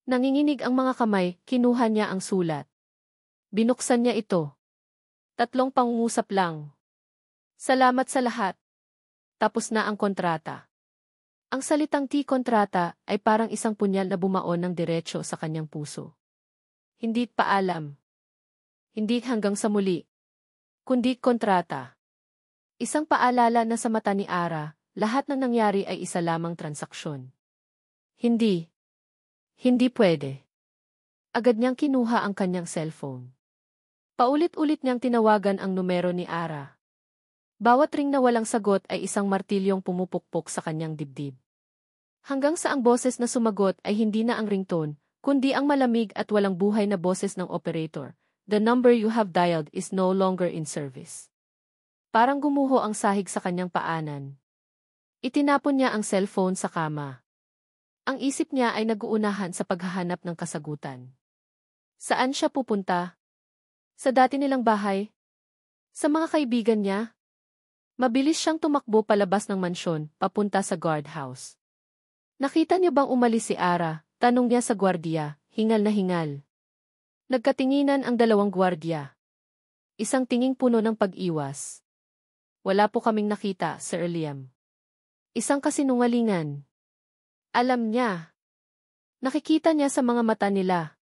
[SPEAKER 1] Nanginginig ang mga kamay, kinuha niya ang sulat. Binuksan niya ito. 3 pangungusap lang. Salamat sa lahat. Tapos na ang kontrata. Ang salitang kontrata ay parang isang punyal na bumaon ng diretso sa kanyang puso. Hindi paalam. Hindi hanggang sa muli. Kundi kontrata. Isang paalala na sa mata ni Ara, lahat ng nangyari ay isa lamang transaksyon. Hindi. Hindi pwede. Agad niyang kinuha ang kanyang cellphone. Paulit-ulit niyang tinawagan ang numero ni Ara. Bawat ring na walang sagot ay isang martilyong pumupukpok sa kanyang dibdib. Hanggang sa ang boses na sumagot ay hindi na ang ringtone, kundi ang malamig at walang buhay na boses ng operator. The number you have dialed is no longer in service. Parang gumuho ang sahig sa kanyang paanan. Itinapon niya ang cellphone sa kama. Ang isip niya ay nag-uunahan sa paghahanap ng kasagutan. Saan siya pupunta? Sa dati nilang bahay? Sa mga kaibigan niya? Mabilis siyang tumakbo palabas ng mansyon, papunta sa guardhouse. Nakita niyo bang umalis si Ara? Tanong niya sa gwardiya, hingal na hingal. Nagkatinginan ang 2 gwardiya. Isang tinging puno ng pag-iwas. Wala po kaming nakita, Sir Liam. Isang kasinungalingan. Alam niya. Nakikita niya sa mga mata nila.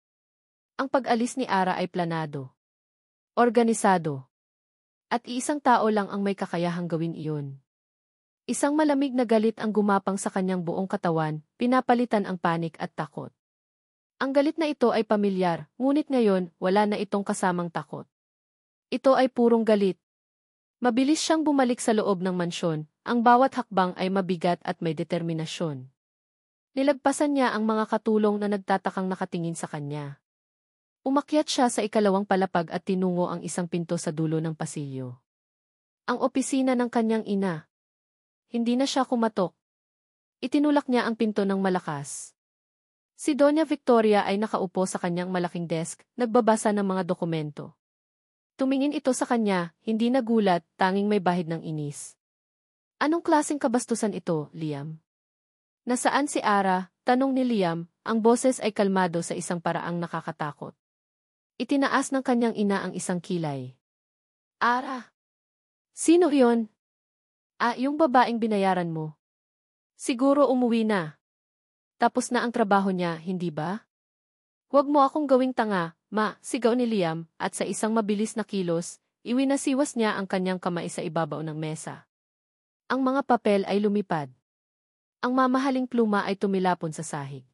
[SPEAKER 1] Ang pag-alis ni Ara ay planado. Organisado. At iisang tao lang ang may kakayahang gawin iyon. Isang malamig na galit ang gumapang sa kanyang buong katawan, pinapalitan ang panik at takot. Ang galit na ito ay pamilyar, ngunit ngayon, wala na itong kasamang takot. Ito ay purong galit. Mabilis siyang bumalik sa loob ng mansyon, ang bawat hakbang ay mabigat at may determinasyon. Nilagpasan niya ang mga katulong na nagtatakang nakatingin sa kanya. Umakyat siya sa 2 palapag at tinungo ang isang pinto sa dulo ng pasilyo. Ang opisina ng kanyang ina. Hindi na siya kumatok. Itinulak niya ang pinto ng malakas. Si Doña Victoria ay nakaupo sa kanyang malaking desk, nagbabasa ng mga dokumento. Tumingin ito sa kanya, hindi nagulat, tanging may bahid ng inis. Anong klaseng kabastusan ito, Liam? Nasaan si Ara? Tanong ni Liam, ang boses ay kalmado sa isang paraang nakakatakot. Itinaas ng kanyang ina ang isang kilay. Ara? Sino yon? Yung babaeng binayaran mo. Siguro umuwi na. Tapos na ang trabaho niya, hindi ba? Huwag mo akong gawing tanga, ma, sigaw ni Liam, at sa isang mabilis na kilos, iwinasiwas niya ang kanyang kamay sa ibabaw ng mesa. Ang mga papel ay lumipad. Ang mamahaling pluma ay tumilapon sa sahig.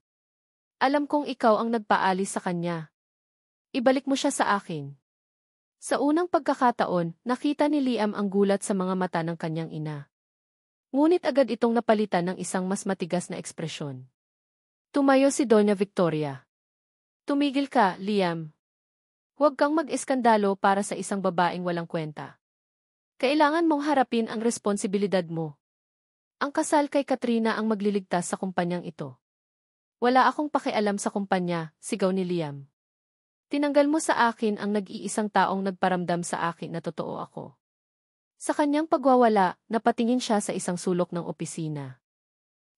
[SPEAKER 1] Alam kong ikaw ang nagpaalis sa kanya. Ibalik mo siya sa akin. Sa unang pagkakataon, nakita ni Liam ang gulat sa mga mata ng kanyang ina. Ngunit agad itong napalitan ng isang mas matigas na ekspresyon. Tumayo si Doña Victoria. Tumigil ka, Liam. Huwag kang mag-eskandalo para sa isang babaeng walang kwenta. Kailangan mong harapin ang responsibilidad mo. Ang kasal kay Katrina ang magliligtas sa kumpanyang ito. Wala akong pakialam sa kumpanya, sigaw ni Liam. Tinanggal mo sa akin ang nag-iisang taong nagparamdam sa akin na totoo ako. Sa kanyang pagwawala, napatingin siya sa isang sulok ng opisina.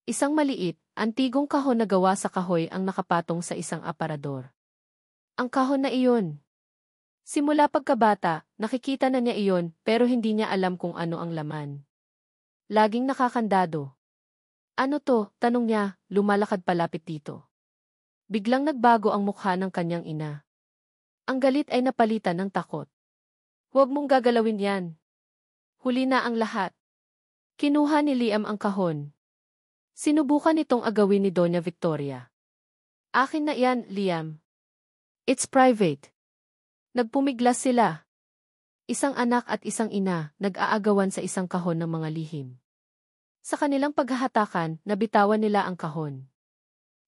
[SPEAKER 1] Isang maliit, antigong kahon na gawa sa kahoy ang nakapatong sa isang aparador. Ang kahon na iyon. Simula pagkabata, nakikita na niya iyon pero hindi niya alam kung ano ang laman. Laging nakakandado. Ano to? Tanong niya, lumalakad palapit dito. Biglang nagbago ang mukha ng kanyang ina. Ang galit ay napalitan ng takot. Huwag mong gagalawin yan. Huli na ang lahat. Kinuha ni Liam ang kahon. Sinubukan itong agawin ni Doña Victoria. Akin na yan, Liam. It's private. Nagpumiglas sila. Isang anak at isang ina, nag-aagawan sa isang kahon ng mga lihim. Sa kanilang paghahatakan, nabitawan nila ang kahon.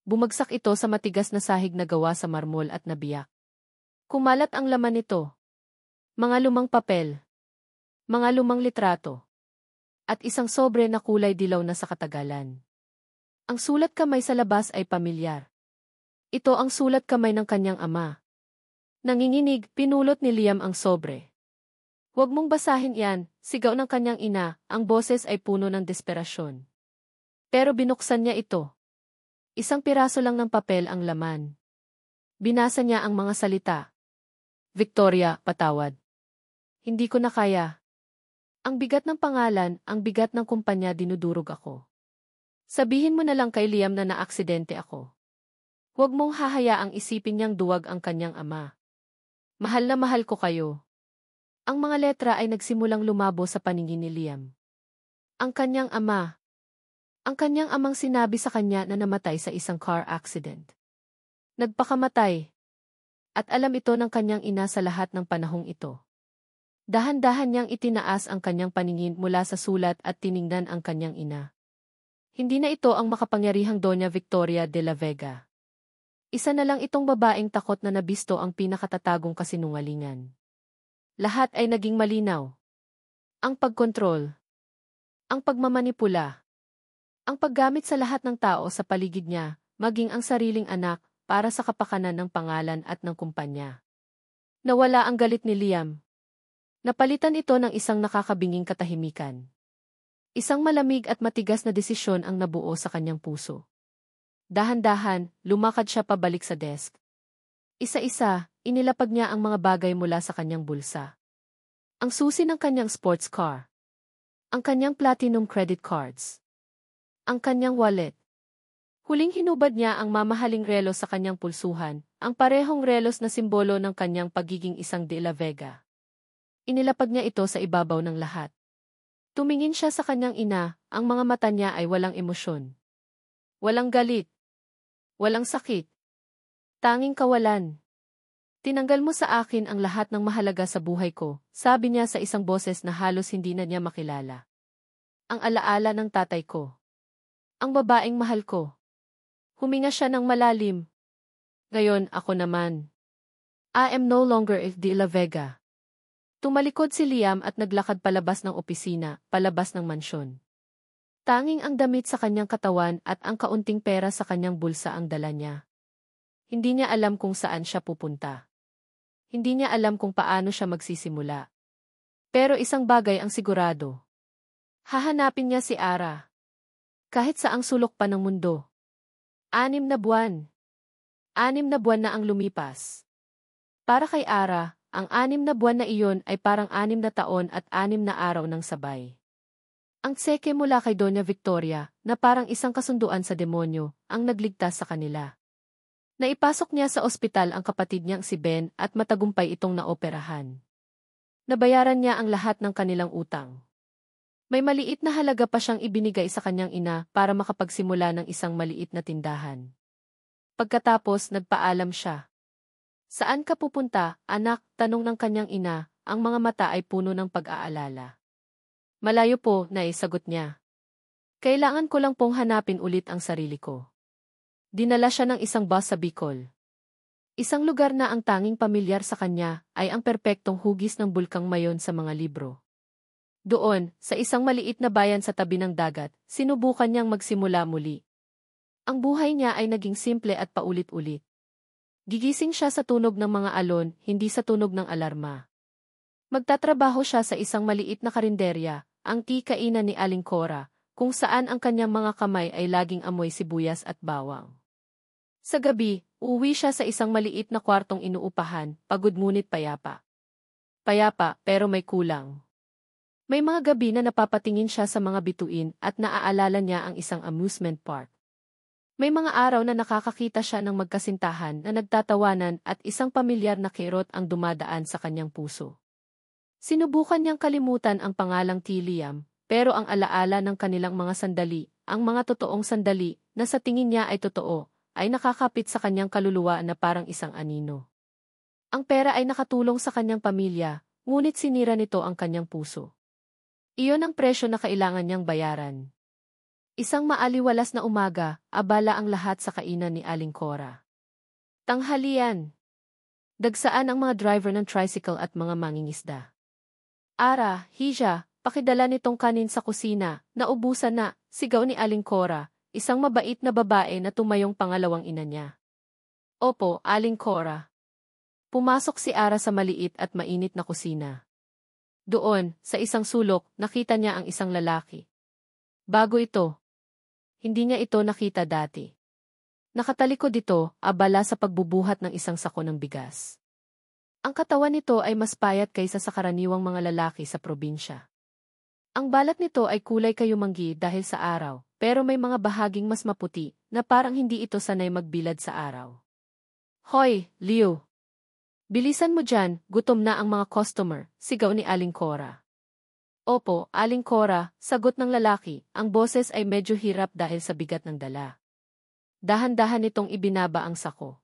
[SPEAKER 1] Bumagsak ito sa matigas na sahig na gawa sa marmol at nabiyak. Kumalat ang laman nito. Mga lumang papel. Mga lumang litrato. At isang sobre na kulay dilaw na sa katagalan. Ang sulat kamay sa labas ay pamilyar. Ito ang sulat kamay ng kanyang ama. Nanginginig, pinulot ni Liam ang sobre. Huwag mong basahin yan, sigaw ng kanyang ina, ang boses ay puno ng desperasyon. Pero binuksan niya ito. Isang piraso lang ng papel ang laman. Binasa niya ang mga salita. Victoria, patawad. Hindi ko na kaya. Ang bigat ng pangalan, ang bigat ng kumpanya, dinudurog ako. Sabihin mo na lang kay Liam na naaksidente ako. Huwag mong hahayaang isipin niyang duwag ang kanyang ama. Mahal na mahal ko kayo. Ang mga letra ay nagsimulang lumabo sa paningin ni Liam. Ang kanyang ama. Ang kanyang amang sinabi sa kanya na namatay sa isang car accident. Nagpakamatay. At alam ito ng kanyang ina sa lahat ng panahong ito. Dahan-dahan niyang itinaas ang kanyang paningin mula sa sulat at tiningnan ang kanyang ina. Hindi na ito ang makapangyarihang Doña Victoria de la Vega. Isa na lang itong babaeng takot na nabisto ang pinakatatagong kasinungalingan. Lahat ay naging malinaw. Ang pagkontrol. Ang pagmamanipula. Ang paggamit sa lahat ng tao sa paligid niya, maging ang sariling anak, para sa kapakanan ng pangalan at ng kumpanya. Nawala ang galit ni Liam. Napalitan ito ng isang nakakabinging katahimikan. Isang malamig at matigas na desisyon ang nabuo sa kanyang puso. Dahan-dahan, lumakad siya pabalik sa desk. Isa-isa, inilapag niya ang mga bagay mula sa kanyang bulsa. Ang susi ng kanyang sports car. Ang kanyang platinum credit cards. Ang kanyang wallet. Huling hinubad niya ang mamahaling relos sa kanyang pulsuhan, ang parehong relos na simbolo ng kanyang pagiging isang de la Vega. Inilapag niya ito sa ibabaw ng lahat. Tumingin siya sa kanyang ina, ang mga mata niya ay walang emosyon. Walang galit. Walang sakit. Tanging kawalan. Tinanggal mo sa akin ang lahat ng mahalaga sa buhay ko, sabi niya sa isang boses na halos hindi na niya makilala. Ang alaala ng tatay ko. Ang babaeng mahal ko. Huminga siya ng malalim. Ngayon, ako naman. I am no longer de la Vega. Tumalikod si Liam at naglakad palabas ng opisina, palabas ng mansyon. Tanging ang damit sa kanyang katawan at ang kaunting pera sa kanyang bulsa ang dala niya. Hindi niya alam kung saan siya pupunta. Hindi niya alam kung paano siya magsisimula. Pero isang bagay ang sigurado. Hahanapin niya si Ara. Kahit saang sulok pa ng mundo. 6 na buwan. 6 na buwan na ang lumipas. Para kay Ara, ang 6 na buwan na iyon ay parang 6 na taon at 6 na araw ng sabay. Ang tseke mula kay Doña Victoria, na parang isang kasunduan sa demonyo, ang nagligtas sa kanila. Naipasok niya sa ospital ang kapatid niyang si Ben at matagumpay itong naoperahan. Nabayaran niya ang lahat ng kanilang utang. May maliit na halaga pa siyang ibinigay sa kanyang ina para makapagsimula ng isang maliit na tindahan. Pagkatapos, nagpaalam siya. Saan ka pupunta, anak? Tanong ng kanyang ina, ang mga mata ay puno ng pag-aalala. Malayo po, naisagot niya. Kailangan ko lang pong hanapin ulit ang sarili ko. Dinala siya ng isang bus sa Bicol. Isang lugar na ang tanging pamilyar sa kanya ay ang perpektong hugis ng bulkang Mayon sa mga libro. Doon, sa isang maliit na bayan sa tabi ng dagat, sinubukan niyang magsimula muli. Ang buhay niya ay naging simple at paulit-ulit. Gigising siya sa tunog ng mga alon, hindi sa tunog ng alarma. Magtatrabaho siya sa isang maliit na karinderya, ang kainan ni Aling Cora, kung saan ang kanyang mga kamay ay laging amoy sibuyas at bawang. Sa gabi, uuwi siya sa isang maliit na kwartong inuupahan, pagod ngunit payapa. Payapa, pero may kulang. May mga gabi na napapatingin siya sa mga bituin at naaalala niya ang isang amusement park. May mga araw na nakakakita siya ng magkasintahan na nagtatawanan at isang pamilyar na kirot ang dumadaan sa kanyang puso. Sinubukan niyang kalimutan ang pangalang Liam, pero ang alaala ng kanilang mga sandali, ang mga totoong sandali, na sa tingin niya ay totoo, ay nakakapit sa kanyang kaluluwa na parang isang anino. Ang pera ay nakatulong sa kanyang pamilya, ngunit sinira nito ang kanyang puso. Iyon ang presyo na kailangan niyang bayaran. Isang maaliwalas na umaga, abala ang lahat sa kainan ni Aling Cora. Tanghalian. Dagsaan ang mga driver ng tricycle at mga mangingisda. Ara, Hija, pakidala nitong kanin sa kusina, naubusan na, sigaw ni Aling Cora, isang mabait na babae na tumayong pangalawang ina niya. Opo, Aling Cora. Pumasok si Ara sa maliit at mainit na kusina. Doon, sa isang sulok, nakita niya ang isang lalaki. Bago ito. Hindi niya ito nakita dati. Nakatalikod ito, abala sa pagbubuhat ng isang sako ng bigas. Ang katawan nito ay mas payat kaysa sa karaniwang mga lalaki sa probinsya. Ang balat nito ay kulay kayumanggi dahil sa araw, pero may mga bahaging mas maputi, na parang hindi ito sanay magbilad sa araw. Hoy, Leo! Bilisan mo dyan, gutom na ang mga customer, sigaw ni Aling Cora. Opo, Aling Cora, sagot ng lalaki, ang boses ay medyo hirap dahil sa bigat ng dala. Dahan-dahan nitong ibinaba ang sako.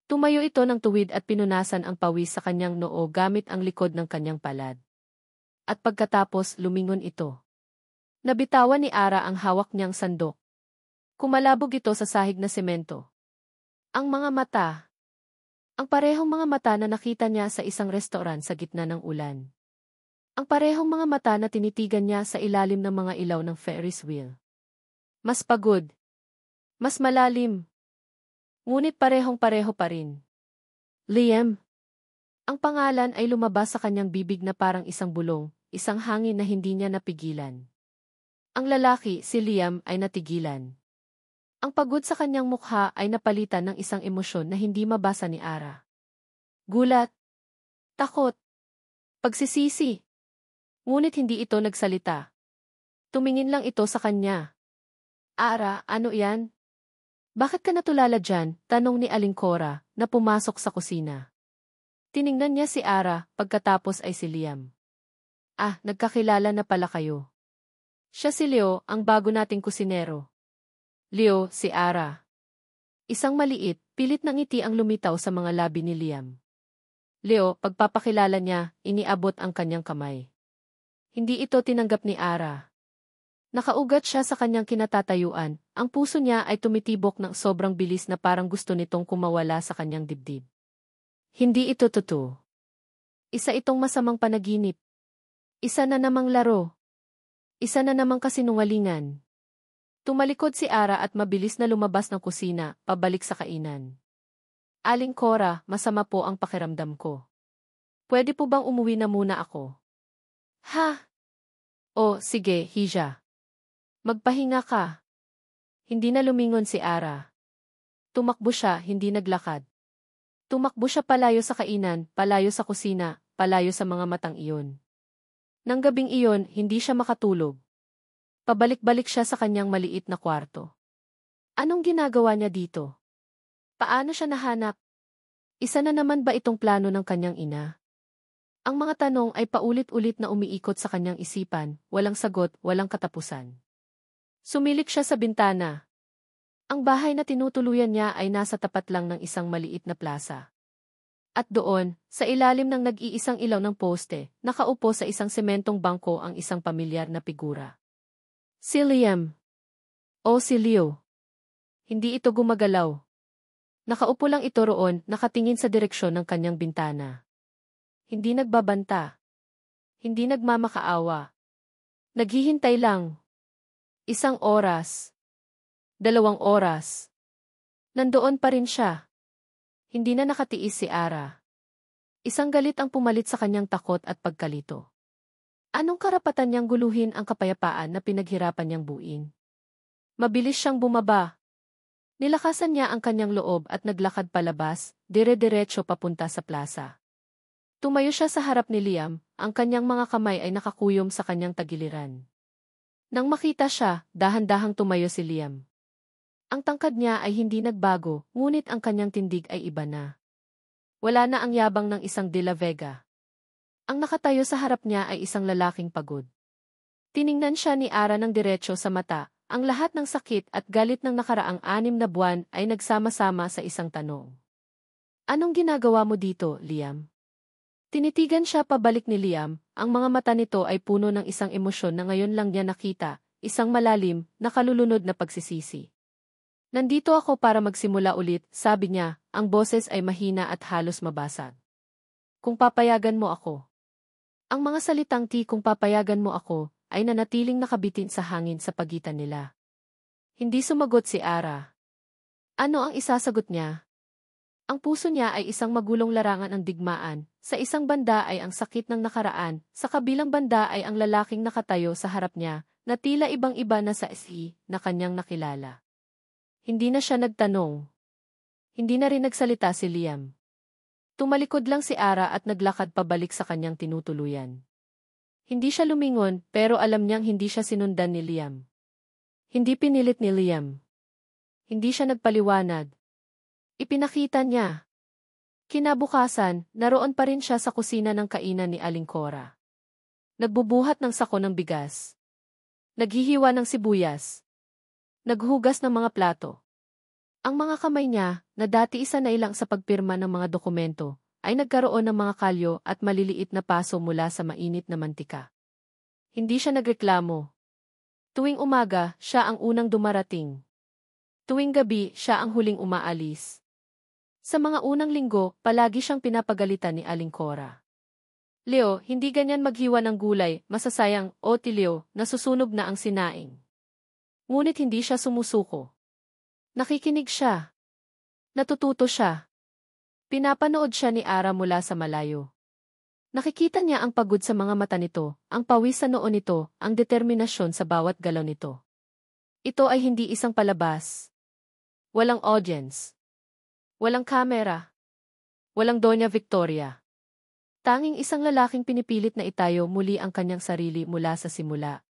[SPEAKER 1] Tumayo ito ng tuwid at pinunasan ang pawis sa kanyang noo gamit ang likod ng kanyang palad. At pagkatapos lumingon ito. Nabitawan ni Ara ang hawak niyang sandok. Kumalabog ito sa sahig na semento. Ang mga mata. Ang parehong mga mata na nakita niya sa isang restoran sa gitna ng ulan. Ang parehong mga mata na tinitigan niya sa ilalim ng mga ilaw ng Ferris wheel. Mas pagod. Mas malalim. Ngunit parehong-pareho pa rin. Liam. Ang pangalan ay lumabas sa kanyang bibig na parang isang bulong, isang hangin na hindi niya napigilan. Ang lalaki, si Liam, ay natigilan. Ang pagod sa kanyang mukha ay napalitan ng isang emosyon na hindi mabasa ni Ara. Gulat. Takot. Pagsisisi. Ngunit hindi ito nagsalita. Tumingin lang ito sa kanya. Ara, ano yan? Bakit ka natulala dyan? Tanong ni Aling Cora, na pumasok sa kusina. Tiningnan niya si Ara, pagkatapos ay si Liam. Ah, nagkakilala na pala kayo. Siya si Leo, ang bago nating kusinero. Leo, si Ara. Isang maliit, pilit na ngiti ang lumitaw sa mga labi ni Liam. Leo, pagpapakilala niya, iniabot ang kanyang kamay. Hindi ito tinanggap ni Ara. Nakaugat siya sa kanyang kinatatayuan, ang puso niya ay tumitibok ng sobrang bilis na parang gusto nitong kumawala sa kanyang dibdib. Hindi ito totoo. Isa itong masamang panaginip. Isa na namang laro. Isa na namang kasinungalingan. Tumalikod si Ara at mabilis na lumabas ng kusina, pabalik sa kainan. Aling Cora, masama po ang pakiramdam ko. Pwede po bang umuwi na muna ako? Ha? Oh, sige, Hija. Magpahinga ka. Hindi na lumingon si Ara. Tumakbo siya, hindi naglakad. Tumakbo siya palayo sa kainan, palayo sa kusina, palayo sa mga matang iyon. Nang gabing iyon, hindi siya makatulog. Pabalik-balik siya sa kanyang maliit na kwarto. Anong ginagawa niya dito? Paano siya nahanap? Isa na naman ba itong plano ng kanyang ina? Ang mga tanong ay paulit-ulit na umiikot sa kanyang isipan, walang sagot, walang katapusan. Sumilik siya sa bintana. Ang bahay na tinutuluyan niya ay nasa tapat lang ng isang maliit na plaza. At doon, sa ilalim ng nag-iisang ilaw ng poste, nakaupo sa isang sementong bangko ang isang pamilyar na figura. Si Liam. O si Leo. Hindi ito gumagalaw. Nakaupo lang ito roon, nakatingin sa direksyon ng kanyang bintana. Hindi nagbabanta. Hindi nagmamakaawa. Naghihintay lang. 1 oras. 2 oras. Nandoon pa rin siya. Hindi na nakatiis si Ara. Isang galit ang pumalit sa kanyang takot at pagkalito. Anong karapatan niyang guluhin ang kapayapaan na pinaghirapan niyang buuin? Mabilis siyang bumaba. Nilakasan niya ang kanyang loob at naglakad palabas, dire-diretso papunta sa plaza. Tumayo siya sa harap ni Liam, ang kanyang mga kamay ay nakakuyom sa kanyang tagiliran. Nang makita siya, dahan-dahang tumayo si Liam. Ang tangkad niya ay hindi nagbago, ngunit ang kanyang tindig ay iba na. Wala na ang yabang ng isang De La Vega. Ang nakatayo sa harap niya ay isang lalaking pagod. Tiningnan siya ni Ara ng diretso sa mata, ang lahat ng sakit at galit ng nakaraang 6 na buwan ay nagsama-sama sa isang tanong. Anong ginagawa mo dito, Liam? Tinitigan siya pabalik ni Liam, ang mga mata nito ay puno ng isang emosyon na ngayon lang niya nakita, isang malalim, nakalulunod na pagsisisi. Nandito ako para magsimula ulit, sabi niya, ang boses ay mahina at halos mabasag. Kung papayagan mo ako. Ang mga salitang kung papayagan mo ako, ay nanatiling nakabitin sa hangin sa pagitan nila. Hindi sumagot si Ara. Ano ang isasagot niya? Ang puso niya ay isang magulong larangan ng digmaan, sa isang banda ay ang sakit ng nakaraan, sa kabilang banda ay ang lalaking nakatayo sa harap niya, na tila ibang-iba na sa na kanyang nakilala. Hindi na siya nagtanong. Hindi na rin nagsalita si Liam. Tumalikod lang si Ara at naglakad pabalik sa kanyang tinutuluyan. Hindi siya lumingon, pero alam niyang hindi siya sinundan ni Liam. Hindi pinilit ni Liam. Hindi siya nagpaliwanag. Ipinakita niya. Kinabukasan, naroon pa rin siya sa kusina ng kainan ni Aling Cora. Nagbubuhat ng sako ng bigas. Naghihiwa ng sibuyas. Naghugas ng mga plato. Ang mga kamay niya, na dati isa na ilang sa pagpirma ng mga dokumento, ay nagkaroon ng mga kalyo at maliliit na paso mula sa mainit na mantika. Hindi siya nagreklamo. Tuwing umaga, siya ang unang dumarating. Tuwing gabi, siya ang huling umaalis. Sa mga unang linggo, palagi siyang pinapagalitan ni Aling Cora. Leo, hindi ganyan maghiwa ng gulay, masasayang, o Leo, nasusunog na ang sinaing. Ngunit hindi siya sumusuko. Nakikinig siya. Natututo siya. Pinapanood siya ni Ara mula sa malayo. Nakikita niya ang pagod sa mga mata nito, ang pawis sa noo nito, ang determinasyon sa bawat galaw nito. Ito ay hindi isang palabas. Walang audience. Walang kamera. Walang Doña Victoria. Tanging isang lalaking pinipilit na itayo muli ang kanyang sarili mula sa simula.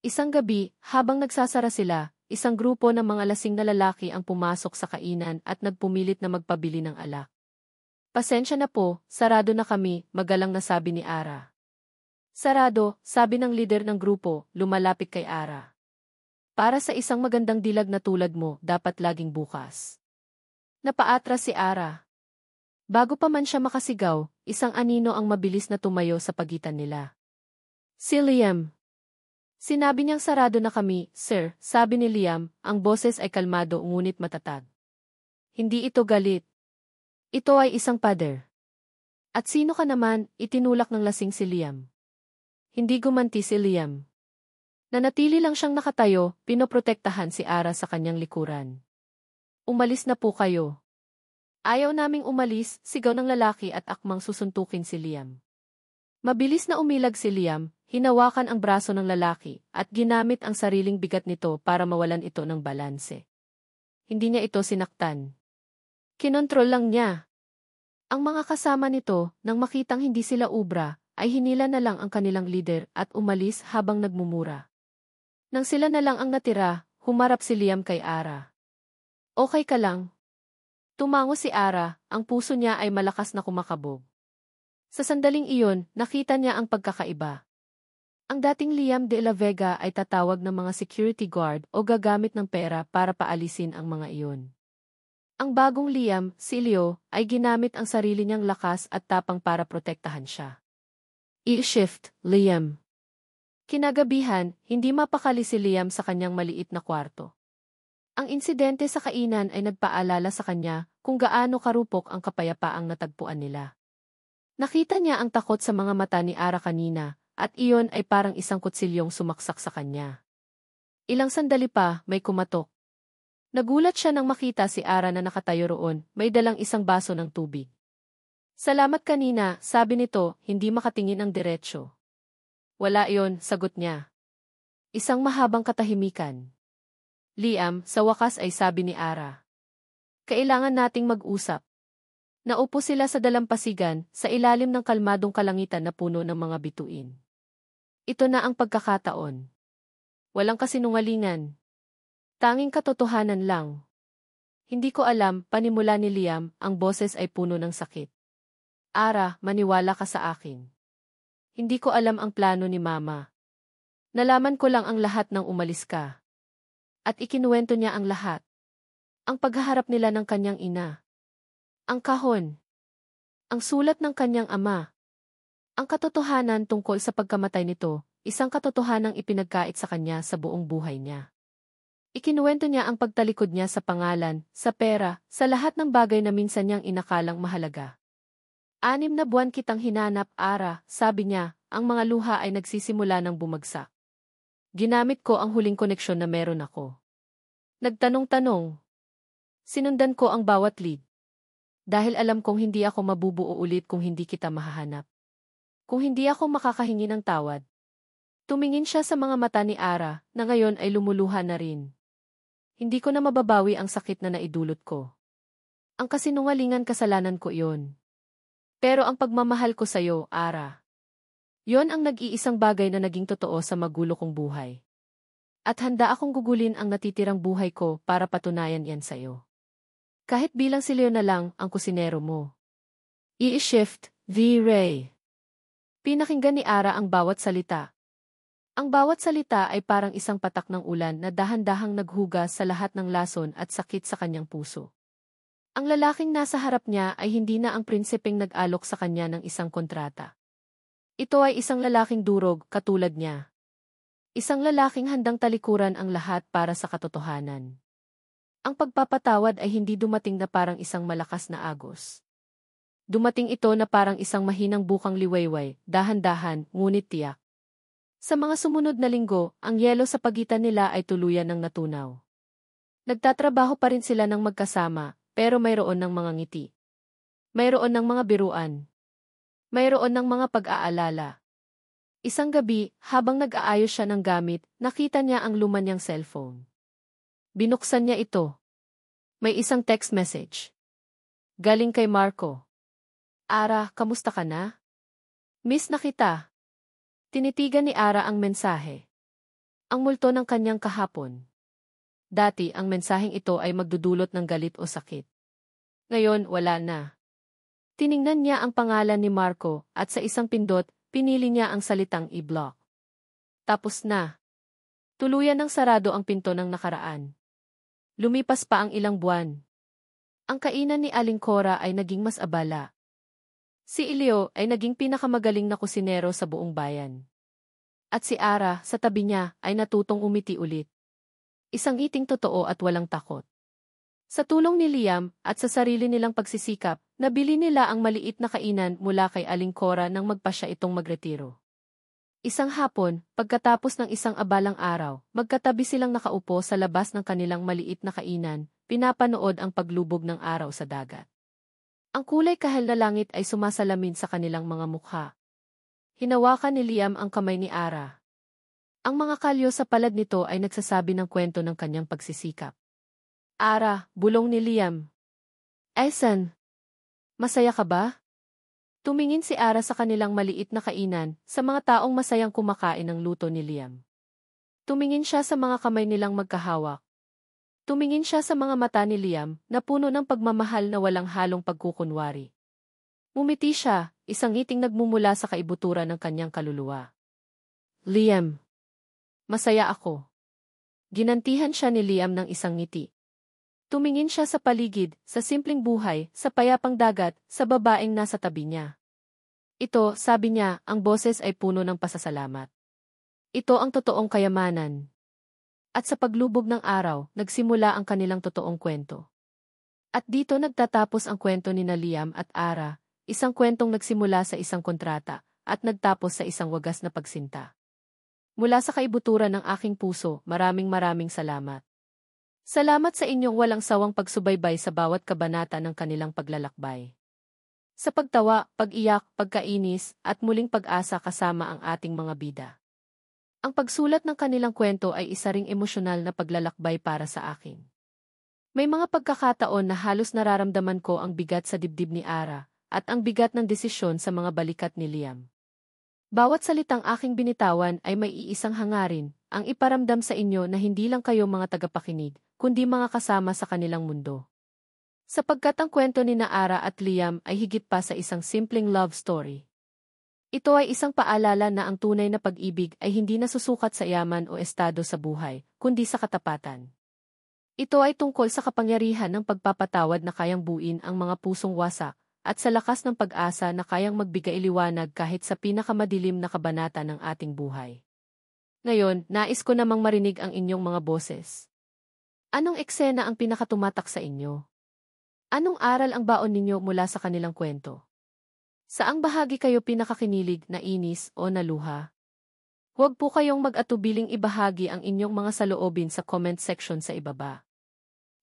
[SPEAKER 1] Isang gabi, habang nagsasara sila, isang grupo ng mga lasing na lalaki ang pumasok sa kainan at nagpumilit na magpabili ng alak. Pasensya na po, sarado na kami, magalang na sabi ni Ara. Sarado, sabi ng lider ng grupo, lumalapit kay Ara. Para sa isang magandang dilag na tulad mo, dapat laging bukas. Napaatras si Ara. Bago pa man siya makasigaw, isang anino ang mabilis na tumayo sa pagitan nila. Si Liam. Sinabi niyang sarado na kami, sir, sabi ni Liam, ang boses ay kalmado ngunit matatag. Hindi ito galit. Ito ay isang pader. At sino ka naman, itinulak ng lasing si Liam. Hindi gumanti si Liam. Nanatili lang siyang nakatayo, pinoprotektahan si Ara sa kanyang likuran. Umalis na po kayo. Ayaw naming umalis, sigaw ng lalaki at akmang susuntukin si Liam. Mabilis na umilag si Liam, hinawakan ang braso ng lalaki, at ginamit ang sariling bigat nito para mawalan ito ng balanse. Hindi niya ito sinaktan. Kinontrol lang niya. Ang mga kasama nito, nang makitang hindi sila ubra, ay hinila na lang ang kanilang lider at umalis habang nagmumura. Nang sila na lang ang natira, humarap si Liam kay Ara. Okay ka lang? Tumango si Ara, ang puso niya ay malakas na kumakabog. Sa sandaling iyon, nakita niya ang pagkakaiba. Ang dating Liam de la Vega ay tatawag ng mga security guard o gagamit ng pera para paalisin ang mga iyon. Ang bagong Liam, si Leo, ay ginamit ang sarili niyang lakas at tapang para protektahan siya. I-shift, Liam. Kinagabihan, hindi mapakali si Liam sa kanyang maliit na kwarto. Ang insidente sa kainan ay nagpaalala sa kanya kung gaano karupok ang kapayapaang natagpuan nila. Nakita niya ang takot sa mga mata ni Ara kanina, at iyon ay parang isang kutsilyong sumaksak sa kanya. Ilang sandali pa, may kumatok. Nagulat siya nang makita si Ara na nakatayo roon, may dalang isang baso ng tubig. Salamat kanina, sabi nito, hindi makatingin ang diretsyo. Wala iyon, sagot niya. Isang mahabang katahimikan. Liam, sa wakas ay sabi ni Ara. Kailangan nating mag-usap. Naupo sila sa dalampasigan, sa ilalim ng kalmadong kalangitan na puno ng mga bituin. Ito na ang pagkakataon. Walang kasinungalingan. Tanging katotohanan lang. Hindi ko alam, panimula ni Liam, ang boses ay puno ng sakit. Ara, maniwala ka sa akin. Hindi ko alam ang plano ni Mama. Nalaman ko lang ang lahat nang umalis ka. At ikinuwento niya ang lahat. Ang paghaharap nila ng kanyang ina. Ang kahon. Ang sulat ng kanyang ama. Ang katotohanan tungkol sa pagkamatay nito, isang katotohanang ipinagkait sa kanya sa buong buhay niya. Ikinuwento niya ang pagtalikod niya sa pangalan, sa pera, sa lahat ng bagay na minsan niyang inakalang mahalaga. 6 na buwan kitang hinanap, Ara, sabi niya, ang mga luha ay nagsisimula ng bumagsak. Ginamit ko ang huling koneksyon na meron ako. Nagtanong-tanong. Sinundan ko ang bawat lead. Dahil alam kong hindi ako mabubuo ulit kung hindi kita mahahanap. Kung hindi ako makakahingi ng tawad. Tumingin siya sa mga mata ni Ara, na ngayon ay lumuluha na rin. Hindi ko na mababawi ang sakit na naidulot ko. Ang kasinungalingan kasalanan ko iyon. Pero ang pagmamahal ko sa'yo, Ara. Yon ang nag-iisang bagay na naging totoo sa magulo kong buhay. At handa akong gugulin ang natitirang buhay ko para patunayan yan sa'yo. Kahit bilang si Leo na lang ang kusinero mo. I-shift, V-Ray. Pinakinggan ni Ara ang bawat salita. Ang bawat salita ay parang isang patak ng ulan na dahan-dahang naghugas sa lahat ng lason at sakit sa kanyang puso. Ang lalaking nasa harap niya ay hindi na ang prinsipeng nag-alok sa kanya ng isang kontrata. Ito ay isang lalaking durog, katulad niya. Isang lalaking handang talikuran ang lahat para sa katotohanan. Ang pagpapatawad ay hindi dumating na parang isang malakas na agos. Dumating ito na parang isang mahinang bukang liwayway, dahan-dahan, ngunit tiyak. Sa mga sumunod na linggo, ang yelo sa pagitan nila ay tuluyan ng natunaw. Nagtatrabaho pa rin sila ng magkasama, pero mayroon ng mga ngiti. Mayroon ng mga biruan. Mayroon ng mga pag-aalala. Isang gabi, habang nag-aayos siya ng gamit, nakita niya ang luma niyang cellphone. Binuksan niya ito. May isang text message. Galing kay Marco. Ara, kamusta ka na? Miss na kita. Tinitigan ni Ara ang mensahe. Ang multo ng kanyang kahapon. Dati ang mensaheng ito ay magdudulot ng galit o sakit. Ngayon, wala na. Tiningnan niya ang pangalan ni Marco at sa isang pindot, pinili niya ang salitang i-block. Tapos na. Tuluyan ng sarado ang pinto ng nakaraan. Lumipas pa ang ilang buwan. Ang kainan ni Aling Cora ay naging mas abala. Si Elio ay naging pinakamagaling na kusinero sa buong bayan. At si Ara, sa tabi niya, ay natutong umiti ulit. Isang iting totoo at walang takot. Sa tulong ni Liam at sa sarili nilang pagsisikap, nabili nila ang maliit na kainan mula kay Aling Cora nang magpasya itong magretiro. Isang hapon, pagkatapos ng isang abalang araw, magkatabi silang nakaupo sa labas ng kanilang maliit na kainan, pinapanood ang paglubog ng araw sa dagat. Ang kulay kahel na langit ay sumasalamin sa kanilang mga mukha. Hinawakan ni Liam ang kamay ni Ara. Ang mga kalyo sa palad nito ay nagsasabi ng kwento ng kanyang pagsisikap. Ara, bulong ni Liam. Esan, masaya ka ba? Tumingin si Ara sa kanilang maliit na kainan, sa mga taong masayang kumakain ng luto ni Liam. Tumingin siya sa mga kamay nilang magkahawak. Tumingin siya sa mga mata ni Liam, na puno ng pagmamahal na walang halong pagkukunwari. Ngumiti siya, isang ngiting nagmumula sa kaibuturan ng kanyang kaluluwa. Liam. Masaya ako. Ginantihan siya ni Liam ng isang ngiti. Tumingin siya sa paligid, sa simpleng buhay, sa payapang dagat, sa babaeng nasa tabi niya. Ito, sabi niya, ang boses ay puno ng pasasalamat. Ito ang totoong kayamanan. At sa paglubog ng araw, nagsimula ang kanilang totoong kwento. At dito nagtatapos ang kwento ni Liam at Ara, isang kwentong nagsimula sa isang kontrata, at nagtapos sa isang wagas na pagsinta. Mula sa kaibuturan ng aking puso, maraming salamat. Salamat sa inyong walang sawang pagsubaybay sa bawat kabanata ng kanilang paglalakbay. Sa pagtawa, pag-iyak, pagkainis, at muling pag-asa kasama ang ating mga bida. Ang pagsulat ng kanilang kwento ay isa ring emosyonal na paglalakbay para sa akin. May mga pagkakataon na halos nararamdaman ko ang bigat sa dibdib ni Ara, at ang bigat ng desisyon sa mga balikat ni Liam. Bawat salitang aking binitawan ay may iisang hangarin, ang iparamdam sa inyo na hindi lang kayo mga tagapakinig, kundi mga kasama sa kanilang mundo. Sapagkat ang kwento ni Ara at Liam ay higit pa sa isang simpleng love story. Ito ay isang paalala na ang tunay na pag-ibig ay hindi nasusukat sa yaman o estado sa buhay, kundi sa katapatan. Ito ay tungkol sa kapangyarihan ng pagpapatawad na kayang buuin ang mga pusong wasak, at sa lakas ng pag-asa na kayang magbigay liwanag kahit sa pinakamadilim na kabanata ng ating buhay. Ngayon, nais ko namang marinig ang inyong mga boses. Anong eksena ang pinakatumatak sa inyo? Anong aral ang baon ninyo mula sa kanilang kwento? Saang bahagi kayo pinakakinilig, nainis o naluha? Huwag po kayong mag-atubiling ibahagi ang inyong mga saloobin sa comment section sa ibaba.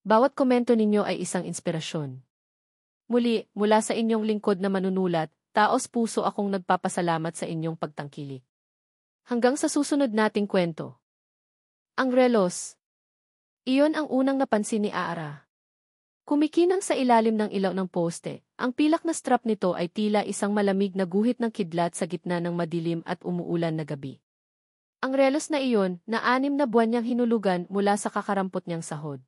[SPEAKER 1] Bawat komento ninyo ay isang inspirasyon. Muli, mula sa inyong lingkod na manunulat, taos puso akong nagpapasalamat sa inyong pagtangkilik. Hanggang sa susunod nating kwento. Ang relos. Iyon ang unang napansin ni Ara. Kumikinang sa ilalim ng ilaw ng poste, ang pilak na strap nito ay tila isang malamig na guhit ng kidlat sa gitna ng madilim at umuulan na gabi. Ang relos na iyon, na 6 na buwan niyang hinulugan mula sa kakarampot niyang sahod.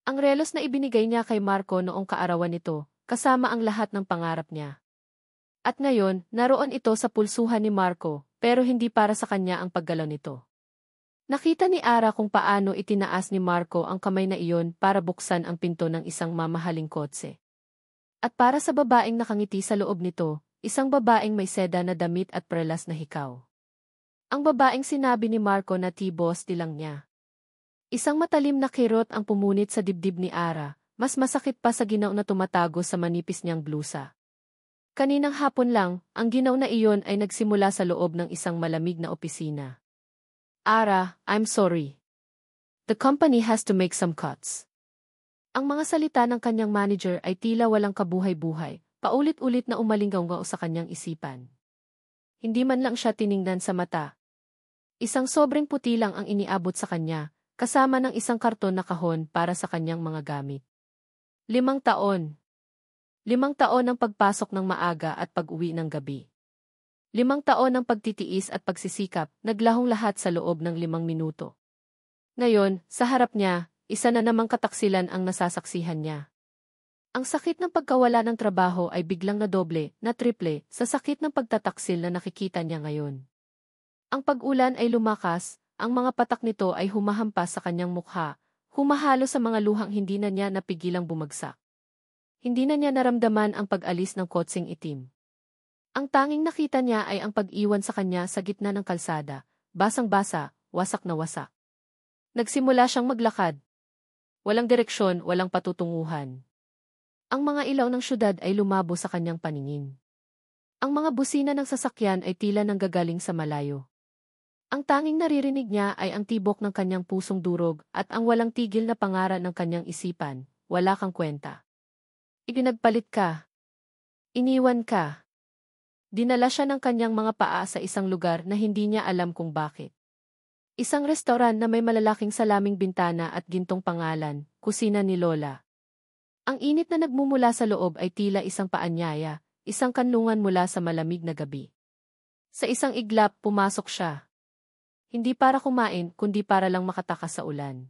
[SPEAKER 1] Ang relos na ibinigay niya kay Marco noong kaarawan nito, kasama ang lahat ng pangarap niya. At ngayon, naroon ito sa pulsuhan ni Marco, pero hindi para sa kanya ang paggalaw nito. Nakita ni Ara kung paano itinaas ni Marco ang kamay na iyon para buksan ang pinto ng isang mamahaling kotse. At para sa babaeng nakangiti sa loob nito, isang babaeng may seda na damit at prelas na hikaw. Ang babaeng sinabi ni Marco na tibos lang niya. Isang matalim na kirot ang pumunit sa dibdib ni Ara, mas masakit pa sa ginaw na tumatago sa manipis niyang blusa. Kaninang hapon lang, ang ginaw na iyon ay nagsimula sa loob ng isang malamig na opisina. Ara, I'm sorry. The company has to make some cuts. Ang mga salita ng kanyang manager ay tila walang kabuhay-buhay, paulit-ulit na umalinggaw sa kanyang isipan. Hindi man lang siya tiningnan sa mata. Isang sobrang puti lang ang iniabot sa kanya, kasama ng isang karton na kahon para sa kanyang mga gamit. 5 taon. 5 taon ng pagpasok ng maaga at pag-uwi ng gabi. 5 taon ng pagtitiis at pagsisikap, naglahong lahat sa loob ng 5 minuto. Ngayon, sa harap niya, isa na namang kataksilan ang nasasaksihan niya. Ang sakit ng pagkawala ng trabaho ay biglang nadoble, na triple, sa sakit ng pagtataksil na nakikita niya ngayon. Ang pag-ulan ay lumakas, ang mga patak nito ay humahampas sa kanyang mukha, humahalo sa mga luhang hindi na niya napigilang bumagsak. Hindi na niya naramdaman ang pag-alis ng kotseng itim. Ang tanging nakita niya ay ang pag-iwan sa kanya sa gitna ng kalsada, basang-basa, wasak na wasak. Nagsimula siyang maglakad. Walang direksyon, walang patutunguhan. Ang mga ilaw ng syudad ay lumabo sa kanyang paningin. Ang mga busina ng sasakyan ay tila nanggagaling sa malayo. Ang tanging naririnig niya ay ang tibok ng kanyang pusong durog at ang walang tigil na pangaral ng kanyang isipan, wala kang kwenta. Ipinagpalit ka. Iniwan ka. Dinala siya ng kanyang mga paa sa isang lugar na hindi niya alam kung bakit. Isang restoran na may malalaking salaming bintana at gintong pangalan, kusina ni Lola. Ang init na nagmumula sa loob ay tila isang paanyaya, isang kanlungan mula sa malamig na gabi. Sa isang iglap, pumasok siya. Hindi para kumain, kundi para lang makatakas sa ulan.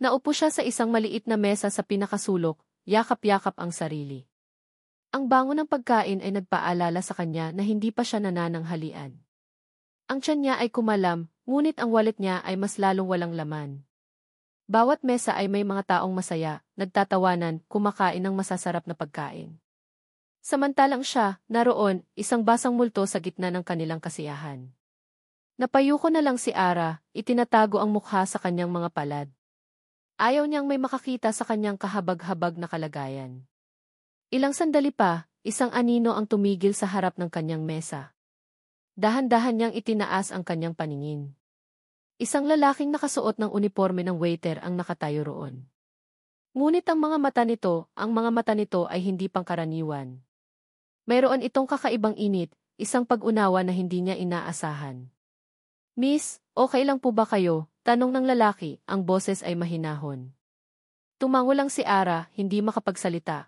[SPEAKER 1] Naupo siya sa isang maliit na mesa sa pinakasulok, yakap-yakap ang sarili. Ang bango ng pagkain ay nagpaalala sa kanya na hindi pa siya nanananghalian. Ang tiyan niya ay kumalam, ngunit ang wallet niya ay mas lalong walang laman. Bawat mesa ay may mga taong masaya, nagtatawanan, kumakain ng masasarap na pagkain. Samantalang siya, naroon, isang basang multo sa gitna ng kanilang kasiyahan. Napayuko na lang si Ara, itinatago ang mukha sa kanyang mga palad. Ayaw niyang may makakita sa kanyang kahabag-habag na kalagayan. Ilang sandali pa, isang anino ang tumigil sa harap ng kanyang mesa. Dahan-dahan niyang itinaas ang kanyang paningin. Isang lalaking nakasuot ng uniforme ng waiter ang nakatayo roon. Ngunit ang mga mata nito ay hindi pangkaraniwan. Mayroon itong kakaibang init, isang pag-unawa na hindi niya inaasahan. Miss, okay lang po ba kayo? Tanong ng lalaki, ang boses ay mahinahon. Tumango lang si Ara, hindi makapagsalita.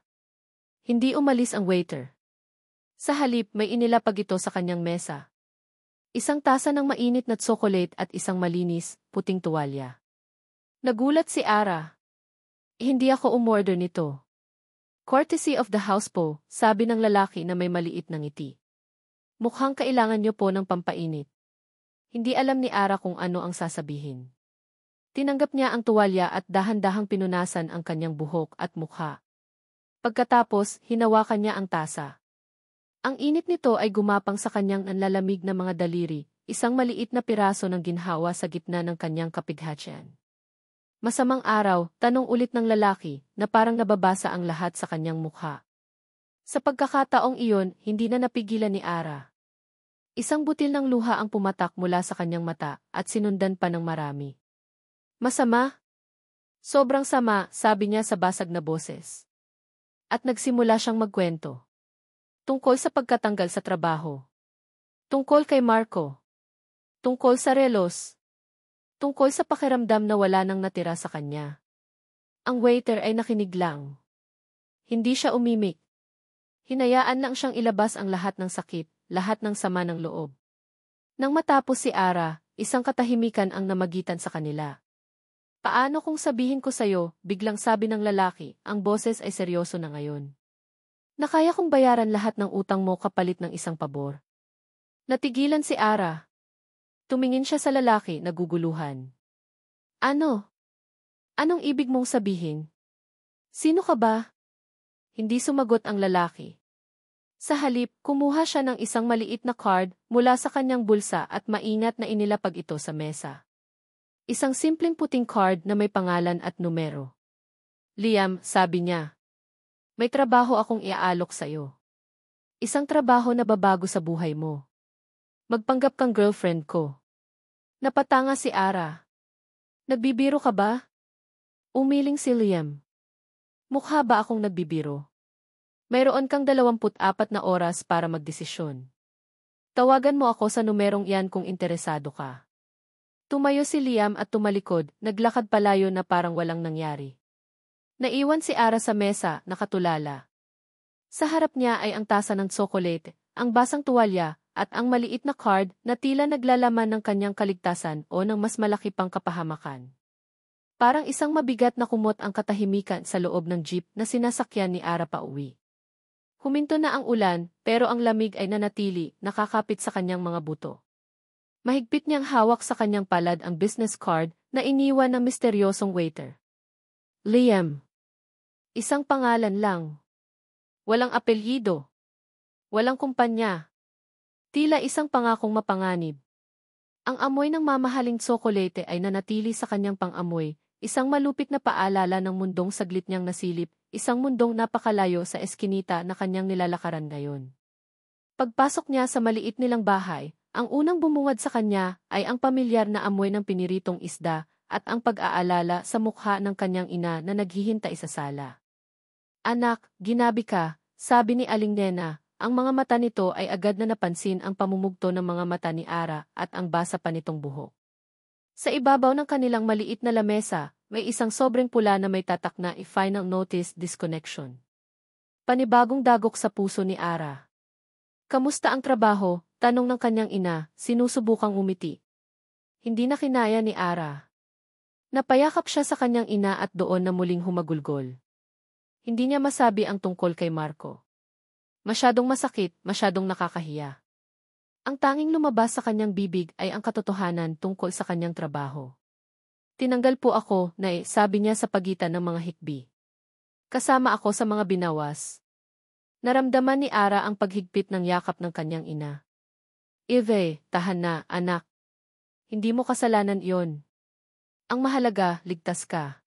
[SPEAKER 1] Hindi umalis ang waiter. Sa halip, may inilapag ito sa kanyang mesa. Isang tasa ng mainit na tsokolate at isang malinis, puting tuwalya. Nagulat si Ara. Hindi ako umorder nito. Courtesy of the house po, sabi ng lalaki na may maliit na ngiti. Mukhang kailangan niyo po ng pampainit. Hindi alam ni Ara kung ano ang sasabihin. Tinanggap niya ang tuwalya at dahan-dahang pinunasan ang kanyang buhok at mukha. Pagkatapos, hinawakan niya ang tasa. Ang init nito ay gumapang sa kanyang nanlalamig na mga daliri, isang maliit na piraso ng ginhawa sa gitna ng kanyang kapighatsyan. Masamang araw, tanong ulit ng lalaki, na parang nababasa ang lahat sa kanyang mukha. Sa pagkakataong iyon, hindi na napigilan ni Ara. Isang butil ng luha ang pumatak mula sa kanyang mata, at sinundan pa ng marami. Masama? Sobrang sama, sabi niya sa basag na boses. At nagsimula siyang magkwento. Tungkol sa pagkatanggal sa trabaho. Tungkol kay Marco. Tungkol sa relos. Tungkol sa pakiramdam na wala nang natira sa kanya. Ang waiter ay nakinig lang. Hindi siya umimik. Hinayaan lang siyang ilabas ang lahat ng sakit, lahat ng sama ng loob. Nang matapos si Ara, isang katahimikan ang namagitan sa kanila. Paano kung sabihin ko sa'yo, biglang sabi ng lalaki, ang boses ay seryoso na ngayon. Na kaya kong bayaran lahat ng utang mo kapalit ng isang pabor. Natigilan si Ara. Tumingin siya sa lalaki, naguguluhan. Ano? Anong ibig mong sabihin? Sino ka ba? Hindi sumagot ang lalaki. Sa halip, kumuha siya ng isang maliit na card mula sa kanyang bulsa at maingat na inilapag ito sa mesa. Isang simpleng puting card na may pangalan at numero. Liam, sabi niya. May trabaho akong iaalok sa'yo. Isang trabaho na babago sa buhay mo. Magpanggap kang girlfriend ko. Napatanga si Ara. Nagbibiro ka ba? Umiling si Liam. Mukha ba akong nagbibiro? Mayroon kang 24 na oras para magdesisyon. Tawagan mo ako sa numerong iyan kung interesado ka. Tumayo si Liam at tumalikod, naglakad palayo na parang walang nangyari. Naiwan si Ara sa mesa, nakatulala. Sa harap niya ay ang tasa ng tsokolate, ang basang tuwalya, at ang maliit na card na tila naglalaman ng kanyang kaligtasan o ng mas malaki pang kapahamakan. Parang isang mabigat na kumot ang katahimikan sa loob ng jeep na sinasakyan ni Ara pauwi. Huminto na ang ulan, pero ang lamig ay nanatili, nakakapit sa kanyang mga buto. Mahigpit niyang hawak sa kanyang palad ang business card na iniwan ng misteryosong waiter. Liam. Isang pangalan lang. Walang apelyido. Walang kumpanya. Tila isang pangakong mapanganib. Ang amoy ng mamahaling tsokolate ay nanatili sa kanyang pang-amoy, isang malupit na paalala ng mundong saglit niyang nasilip, isang mundong napakalayo sa eskinita na kanyang nilalakaran ngayon. Pagpasok niya sa maliit nilang bahay, ang unang bumungad sa kanya ay ang pamilyar na amoy ng piniritong isda at ang pag-aalala sa mukha ng kanyang ina na naghihintay sa sala. Anak, ginabi ka, sabi ni Aling Nena, ang mga mata nito ay agad na napansin ang pamumugto ng mga mata ni Ara at ang basa pa nitong buhok. Sa ibabaw ng kanilang maliit na lamesa, may isang sobrang pula na may tatak na "Final Notice Disconnection." Panibagong dagok sa puso ni Ara. Kamusta ang trabaho? Tanong ng kanyang ina, sinusubukang umiti. Hindi na kinaya ni Ara. Napayakap siya sa kanyang ina at doon na muling humagulgol. Hindi niya masabi ang tungkol kay Marco. Masyadong masakit, masyadong nakakahiya. Ang tanging lumabas sa kanyang bibig ay ang katotohanan tungkol sa kanyang trabaho. Tinanggal po ako, sabi niya sa pagitan ng mga hikbi. Kasama ako sa mga binawas. Naramdaman ni Ara ang paghigpit ng yakap ng kanyang ina. Eve, tahan na, anak. Hindi mo kasalanan iyon. Ang mahalaga, ligtas ka.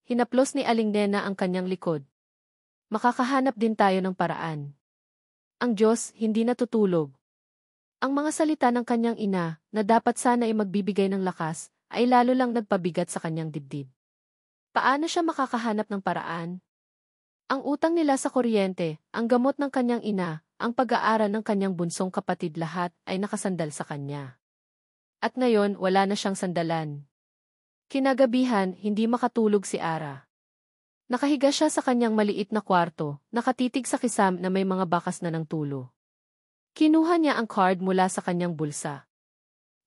[SPEAKER 1] Hinaplos ni Aling Nena ang kanyang likod. Makakahanap din tayo ng paraan. Ang Diyos hindi natutulog. Ang mga salita ng kanyang ina, na dapat sana ay magbibigay ng lakas, ay lalo lang nagpabigat sa kanyang dibdib. Paano siya makakahanap ng paraan? Ang utang nila sa kuryente, ang gamot ng kanyang ina, ang pag-aaral ng kanyang bunsong kapatid lahat ay nakasandal sa kanya. At ngayon wala na siyang sandalan. Kinagabihan, hindi makatulog si Ara. Nakahiga siya sa kanyang maliit na kwarto, nakatitig sa kisam na may mga bakas na ng tulo. Kinuha niya ang card mula sa kanyang bulsa.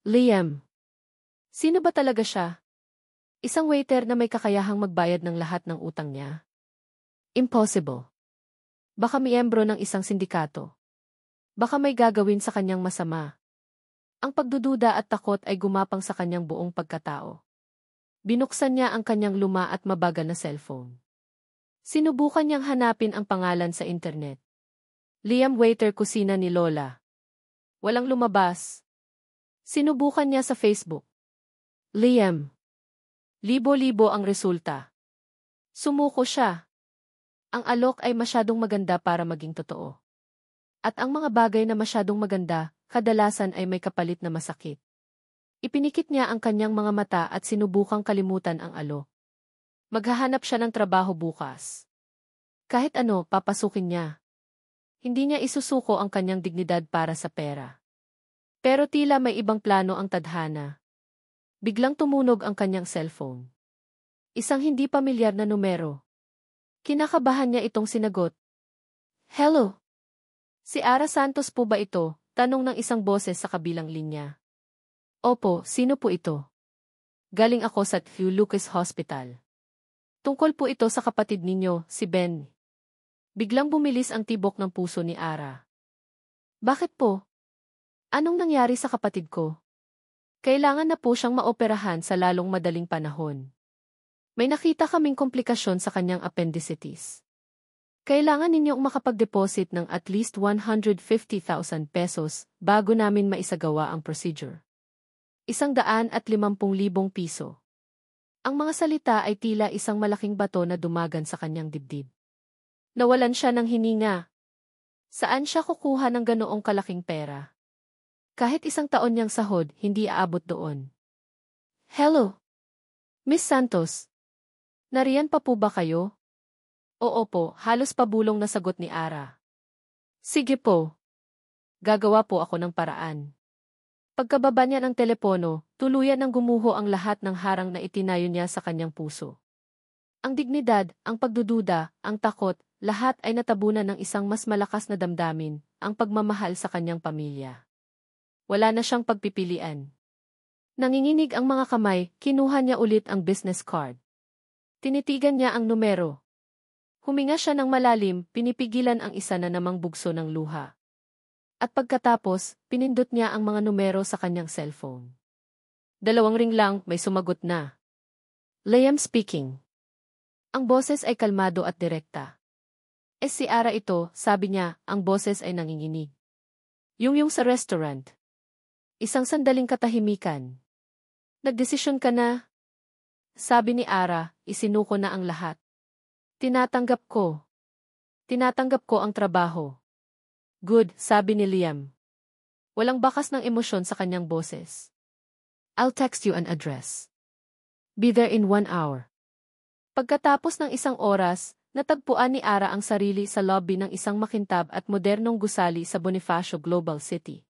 [SPEAKER 1] Liam. Sino ba talaga siya? Isang waiter na may kakayahang magbayad ng lahat ng utang niya? Impossible. Baka miyembro ng isang sindikato. Baka may gagawin sa kanyang masama. Ang pagdududa at takot ay gumapang sa kanyang buong pagkatao. Binuksan niya ang kanyang luma at mabagal na cellphone. Sinubukan niyang hanapin ang pangalan sa internet. Liam waiter kusina ni Lola. Walang lumabas. Sinubukan niya sa Facebook. Liam. Libo-libo ang resulta. Sumuko siya. Ang alok ay masyadong maganda para maging totoo. At ang mga bagay na masyadong maganda, kadalasan ay may kapalit na masakit. Ipinikit niya ang kanyang mga mata at sinubukang kalimutan ang alok. Maghahanap siya ng trabaho bukas. Kahit ano, papasukin niya. Hindi niya isusuko ang kanyang dignidad para sa pera. Pero tila may ibang plano ang tadhana. Biglang tumunog ang kanyang cellphone. Isang hindi pamilyar na numero. Kinakabahan niya itong sinagot. Hello? Si Ara Santos po ba ito? Tanong ng isang boses sa kabilang linya. Opo, sino po ito? Galing ako sa Fu Lucas Hospital. Tungkol po ito sa kapatid ninyo, si Ben. Biglang bumilis ang tibok ng puso ni Ara. Bakit po? Anong nangyari sa kapatid ko? Kailangan na po siyang maoperahan sa lalong madaling panahon. May nakita kaming komplikasyon sa kanyang appendicitis. Kailangan ninyong makapag-deposit ng at least 150,000 pesos bago namin maisagawa ang procedure. 150,000 piso. Ang mga salita ay tila isang malaking bato na dumagan sa kanyang dibdib. Nawalan siya ng hininga. Saan siya kukuha ng ganoong kalaking pera? Kahit 1 taon niyang sahod, hindi aabot doon. Hello? Miss Santos? Nariyan pa po ba kayo? Oo po, halos pabulong na sagot ni Ara. Sige po. Gagawa po ako ng paraan. Pagkababa niya ng telepono, tuluyan ng gumuho ang lahat ng harang na itinayo niya sa kanyang puso. Ang dignidad, ang pagdududa, ang takot, lahat ay natabunan ng isang mas malakas na damdamin, ang pagmamahal sa kanyang pamilya. Wala na siyang pagpipilian. Nanginginig ang mga kamay, kinuha niya ulit ang business card. Tinitigan niya ang numero. Huminga siya ng malalim, pinipigilan ang isa na namang bugso ng luha. At pagkatapos, pinindot niya ang mga numero sa kanyang cellphone. 2 ring lang, may sumagot na. Liam speaking. Ang boses ay kalmado at direkta. Si Ara ito, sabi niya, ang boses ay nanginginig. Yung sa restaurant. Isang sandaling katahimikan. Nagdesisyon ka na? Sabi ni Ara, isinuko na ang lahat. Tinatanggap ko. Tinatanggap ko ang trabaho. Good, sabi ni Liam. Walang bakas ng emosyon sa kanyang boses. I'll text you an address. Be there in 1 hour. Pagkatapos ng 1 oras, natagpuan ni Ara ang sarili sa lobby ng isang makintab at modernong gusali sa Bonifacio Global City.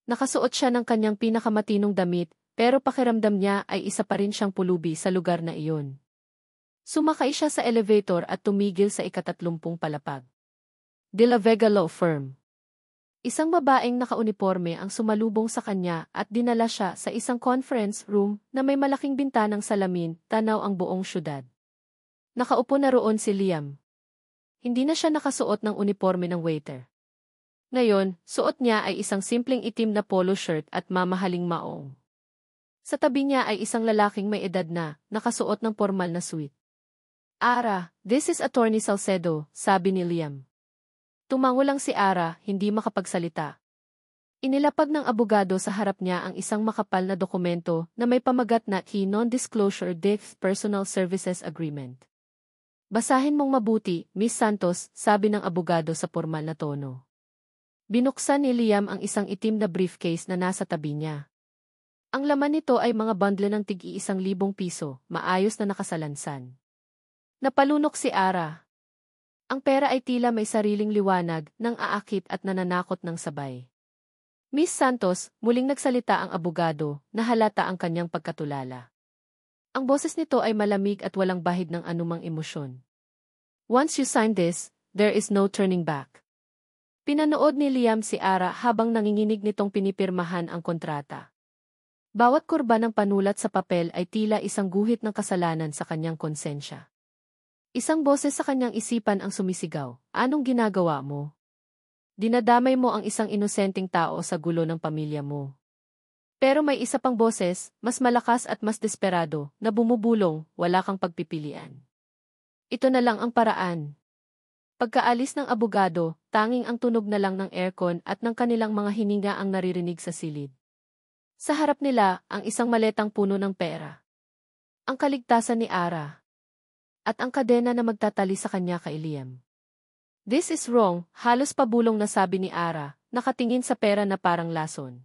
[SPEAKER 1] Nakasuot siya ng kanyang pinakamatinong damit, pero pakiramdam niya ay isa pa rin siyang pulubi sa lugar na iyon. Sumakay siya sa elevator at tumigil sa 30 palapag. De La Vega Law Firm. Isang babaeng nakauniporme ang sumalubong sa kanya at dinala siya sa isang conference room na may malaking bintanang salamin, tanaw ang buong syudad. Nakaupo na roon si Liam. Hindi na siya nakasuot ng uniporme ng waiter. Ngayon, suot niya ay isang simpleng itim na polo shirt at mamahaling maong. Sa tabi niya ay isang lalaking may edad na, nakasuot ng formal na suit. Ara, this is Attorney Salcedo, sabi ni Liam. Tumango lang si Ara, hindi makapagsalita. Inilapag ng abogado sa harap niya ang isang makapal na dokumento na may pamagat na Key Non-Disclosure Death Personal Services Agreement. Basahin mong mabuti, Miss Santos, sabi ng abogado sa formal na tono. Binuksan ni Liam ang isang itim na briefcase na nasa tabi niya. Ang laman nito ay mga bundle ng tig-1,000 piso, maayos na nakasalansan. Napalunok si Ara. Ang pera ay tila may sariling liwanag, nang aakit at nananakot ng sabay. Miss Santos, muling nagsalita ang abogado, na halata ang kanyang pagkatulala. Ang boses nito ay malamig at walang bahid ng anumang emosyon. Once you sign this, there is no turning back. Pinanood ni Liam si Ara habang nanginginig nitong pinipirmahan ang kontrata. Bawat kurba ng panulat sa papel ay tila isang guhit ng kasalanan sa kanyang konsensya. Isang boses sa kanyang isipan ang sumisigaw, "Anong ginagawa mo? Dinadamay mo ang isang inosenteng tao sa gulo ng pamilya mo." Pero may isa pang boses, mas malakas at mas desperado, na bumubulong, "Wala kang pagpipilian. Ito na lang ang paraan." Pagkaalis ng abogado, tanging ang tunog na lang ng aircon at ng kanilang mga hininga ang naririnig sa silid. Sa harap nila, ang isang maletang puno ng pera. Ang kaligtasan ni Ara. At ang kadena na magtatali sa kanya kay Liam. "This is wrong," halos pabulong na sabi ni Ara, nakatingin sa pera na parang lason.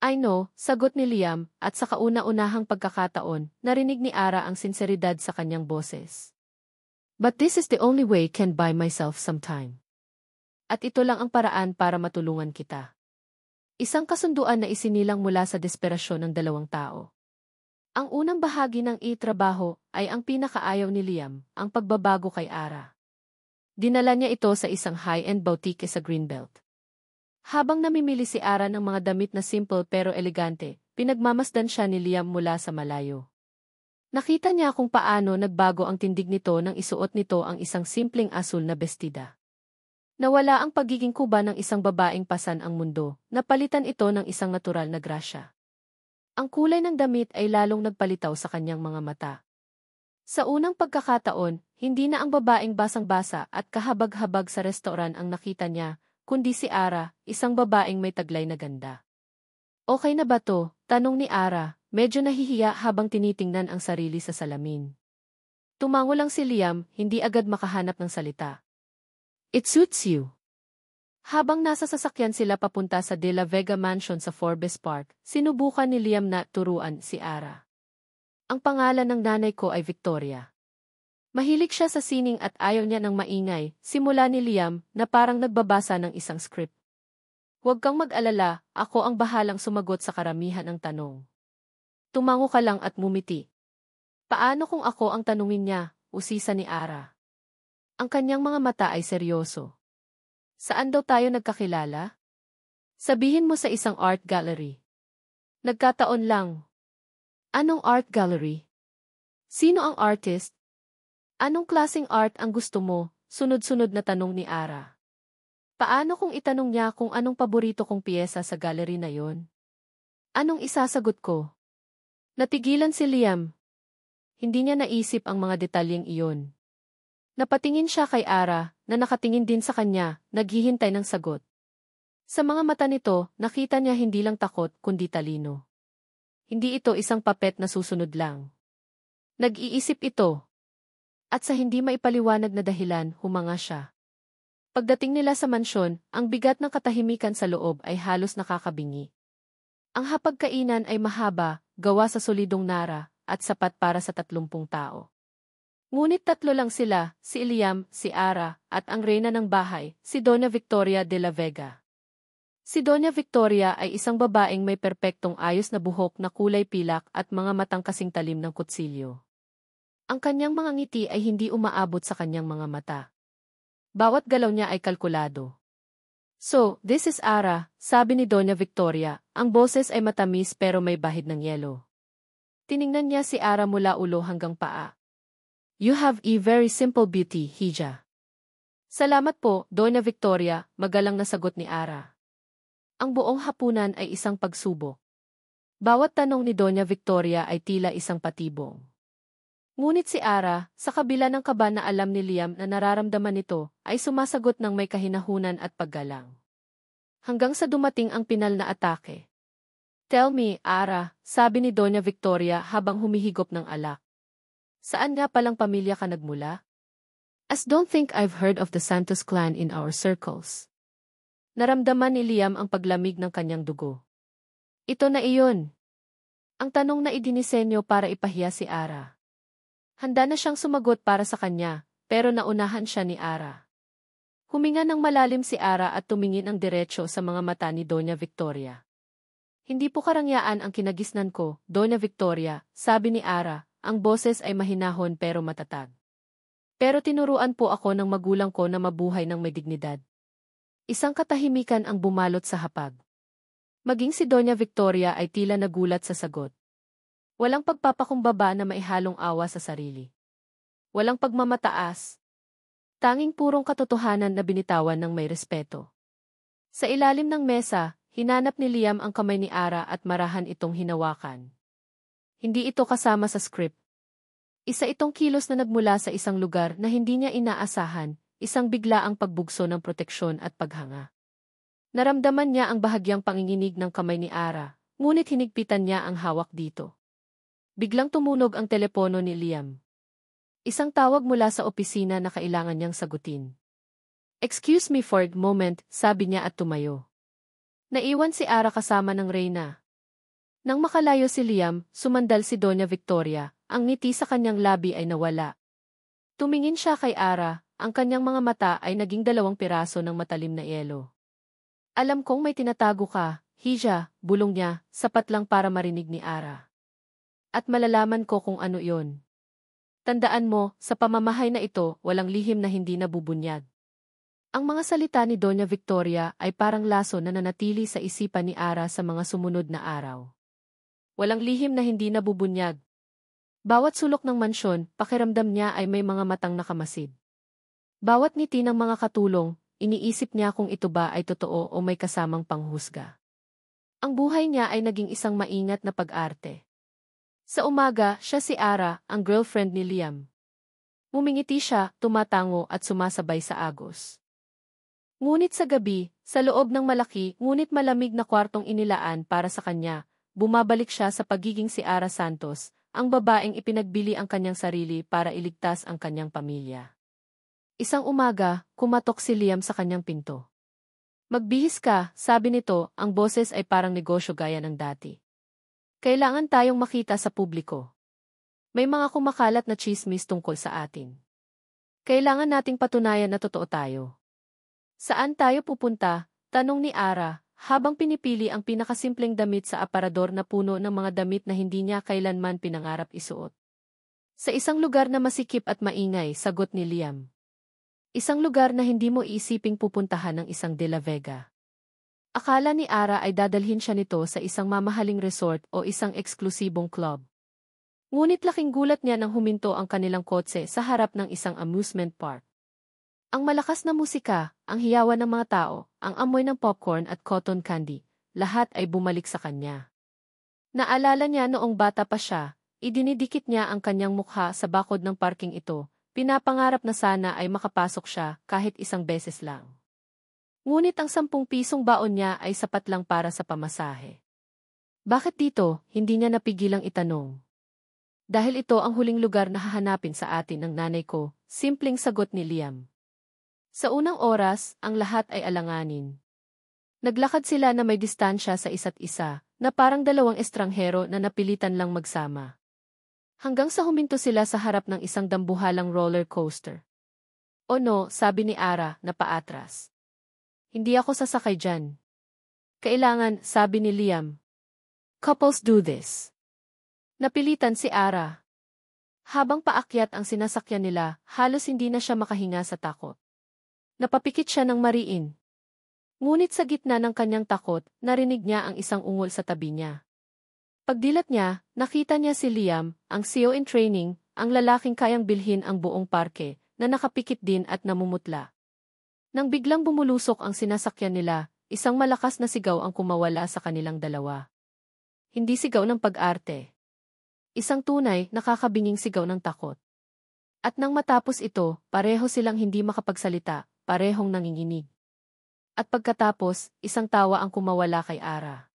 [SPEAKER 1] "I know," sagot ni Liam, at sa kauna-unahang pagkakataon, narinig ni Ara ang sinseridad sa kanyang boses. "But this is the only way I can buy myself some time. At ito lang ang paraan para matulungan kita." Isang kasunduan na isinilang mula sa desperasyon ng dalawang tao. Ang unang bahagi ng trabaho ay ang pinakaayaw ni Liam, ang pagbabago kay Ara. Dinala niya ito sa isang high-end boutique sa Greenbelt. Habang namimili si Ara ng mga damit na simple pero elegante, pinagmamasdan siya ni Liam mula sa malayo. Nakita niya kung paano nagbago ang tindig nito nang isuot nito ang isang simpleng asul na bestida. Nawala ang pagiging kuba ng isang babaeng pasan ang mundo, napalitan ito ng isang natural na grasya. Ang kulay ng damit ay lalong nagpalitaw sa kanyang mga mata. Sa unang pagkakataon, hindi na ang babaeng basang-basa at kahabag-habag sa restoran ang nakita niya, kundi si Ara, isang babaeng may taglay na ganda. "Okay na ba to?" tanong ni Ara. Medyo nahihiya habang tinitingnan ang sarili sa salamin. Tumango lang si Liam, hindi agad makahanap ng salita. "It suits you." Habang nasa sasakyan sila papunta sa De La Vega Mansion sa Forbes Park, sinubukan ni Liam na turuan si Ara. "Ang pangalan ng nanay ko ay Victoria." Mahilig siya sa sining at ayaw niya ng maingay, simula ni Liam na parang nagbabasa ng isang script. "Huwag kang mag-alala, ako ang bahalang sumagot sa karamihan ng tanong." Tumango ka lang at ngumiti. "Paano kung ako ang tanungin niya?" usisa ni Ara. Ang kanyang mga mata ay seryoso. "Saan daw tayo nagkakilala?" "Sabihin mo sa isang art gallery." "Nagkataon lang." "Anong art gallery? Sino ang artist? Anong klaseng art ang gusto mo?" sunod-sunod na tanong ni Ara. Paano kung itanong niya kung anong paborito kong piyesa sa gallery na yon? Anong isasagot ko? Natigilan si Liam. Hindi niya naisip ang mga detalyeng iyon. Napatingin siya kay Ara, na nakatingin din sa kanya, naghihintay ng sagot. Sa mga mata nito, nakita niya hindi lang takot kundi talino. Hindi ito isang papet na susunod lang. Nag-iisip ito. At sa hindi maipaliwanag na dahilan, humanga siya. Pagdating nila sa mansyon, ang bigat ng katahimikan sa loob ay halos nakakabingi. Ang hapagkainan ay mahaba, gawa sa solidong nara, at sapat para sa 30 tao. Ngunit 3 lang sila, si Liam, si Ara, at ang reyna ng bahay, si Doña Victoria de la Vega. Si Doña Victoria ay isang babaeng may perpektong ayos na buhok na kulay pilak at mga matang kasing talim ng kutsilyo. Ang kanyang mga ngiti ay hindi umaabot sa kanyang mga mata. Bawat galaw niya ay kalkulado. "So, this is Ara," sabi ni Doña Victoria, ang boses ay matamis pero may bahid ng yelo. Tiningnan niya si Ara mula ulo hanggang paa. "You have a very simple beauty, Hija." "Salamat po, Doña Victoria," magalang na sagot ni Ara. Ang buong hapunan ay isang pagsubok. Bawat tanong ni Doña Victoria ay tila isang patibong. Ngunit si Ara, sa kabila ng kaba na alam ni Liam na nararamdaman nito, ay sumasagot ng may kahinahunan at paggalang. Hanggang sa dumating ang pinal na atake. "Tell me, Ara," sabi ni Doña Victoria habang humihigop ng alak. "Saan nga palang pamilya ka nagmula? As don't think I've heard of the Santos clan in our circles." Naramdaman ni Liam ang paglamig ng kanyang dugo. Ito na iyon. Ang tanong na idinisenyo para ipahiya si Ara. Handa na siyang sumagot para sa kanya, pero naunahan siya ni Ara. Huminga ng malalim si Ara at tumingin ang diretsyo sa mga mata ni Doña Victoria. "Hindi po karangyaan ang kinagisnan ko, Doña Victoria," sabi ni Ara, ang boses ay mahinahon pero matatag. Pero tinuruan po ako ng magulang ko na mabuhay ng may dignidad. Isang katahimikan ang bumalot sa hapag. Maging si Doña Victoria ay tila nagulat sa sagot. Walang pagpapakumbaba na maihalong awa sa sarili. Walang pagmamataas. Tanging purong katotohanan na binitawan ng may respeto. Sa ilalim ng mesa, hinanap ni Liam ang kamay ni Ara at marahan itong hinawakan. Hindi ito kasama sa script. Isa itong kilos na nagmula sa isang lugar na hindi niya inaasahan, isang biglaang pagbugso ng proteksyon at paghanga. Naramdaman niya ang bahagyang panginginig ng kamay ni Ara, ngunit hinigpitan niya ang hawak dito. Biglang tumunog ang telepono ni Liam. Isang tawag mula sa opisina na kailangan niyang sagutin. "Excuse me for a moment," sabi niya at tumayo. Naiwan si Ara kasama ng Reyna. Nang makalayo si Liam, sumandal si Doña Victoria, ang ngiti sa kanyang labi ay nawala. Tumingin siya kay Ara, ang kanyang mga mata ay naging 2 piraso ng matalim na yelo. "Alam kong may tinatago ka, Hija," bulong niya, sapat lang para marinig ni Ara. "At malalaman ko kung ano iyon. Tandaan mo, sa pamamahay na ito, walang lihim na hindi nabubunyag." Ang mga salita ni Doña Victoria ay parang laso na nanatili sa isipan ni Ara sa mga sumunod na araw. Walang lihim na hindi nabubunyag. Bawat sulok ng mansyon, pakiramdam niya ay may mga matang nakamasid. Bawat ngiti ng mga katulong, iniisip niya kung ito ba ay totoo o may kasamang panghusga. Ang buhay niya ay naging isang maingat na pag-arte. Sa umaga, siya si Ara, ang girlfriend ni Liam. Mumingiti siya, tumatango at sumasabay sa agos. Ngunit sa gabi, sa loob ng malaki ngunit malamig na kwartong inilaan para sa kanya, bumabalik siya sa pagiging si Ara Santos, ang babaeng ipinagbili ang kanyang sarili para iligtas ang kanyang pamilya. Isang umaga, kumatok si Liam sa kanyang pinto. "Magbihis ka," sabi nito, ang boses ay parang negosyo gaya ng dati. "Kailangan tayong makita sa publiko. May mga kumakalat na chismis tungkol sa atin. Kailangan nating patunayan na totoo tayo." "Saan tayo pupunta?" tanong ni Ara, habang pinipili ang pinakasimpleng damit sa aparador na puno ng mga damit na hindi niya kailanman pinangarap isuot. "Sa isang lugar na masikip at maingay," sagot ni Liam. "Isang lugar na hindi mo iisiping pupuntahan ng isang De La Vega." Akala ni Ara ay dadalhin siya nito sa isang mamahaling resort o isang eksklusibong club. Ngunit laking gulat niya nang huminto ang kanilang kotse sa harap ng isang amusement park. Ang malakas na musika, ang hiyawan ng mga tao, ang amoy ng popcorn at cotton candy, lahat ay bumalik sa kanya. Naalala niya noong bata pa siya, idinidikit niya ang kanyang mukha sa bakod ng parking ito, pinapangarap na sana ay makapasok siya kahit isang beses lang. Ngunit ang 10 pisong baon niya ay sapat lang para sa pamasahe. Bakit dito, hindi niya napigilang itanong. "Dahil ito ang huling lugar na hahanapin sa atin ng nanay ko," simpleng sagot ni Liam. Sa unang oras, ang lahat ay alanganin. Naglakad sila na may distansya sa isa't isa, na parang 2 estranghero na napilitan lang magsama. Hanggang sa huminto sila sa harap ng isang dambuhalang roller coaster. "O no," sabi ni Ara, na paatras. "Hindi ako sasakay dyan." "Kailangan," sabi ni Liam. "Couples do this." Napilitan si Ara. Habang paakyat ang sinasakyan nila, halos hindi na siya makahinga sa takot. Napapikit siya ng mariin. Ngunit sa gitna ng kanyang takot, narinig niya ang isang ungol sa tabi niya. Pagdilat niya, nakita niya si Liam, ang CEO in training, ang lalaking kayang bilhin ang buong parke, na nakapikit din at namumutla. Nang biglang bumulusok ang sinasakyan nila, isang malakas na sigaw ang kumawala sa kanilang dalawa. Hindi sigaw ng pag-arte. Isang tunay, nakakabinging sigaw ng takot. At nang matapos ito, pareho silang hindi makapagsalita, parehong nanginginig. At pagkatapos, isang tawa ang kumawala kay Ara.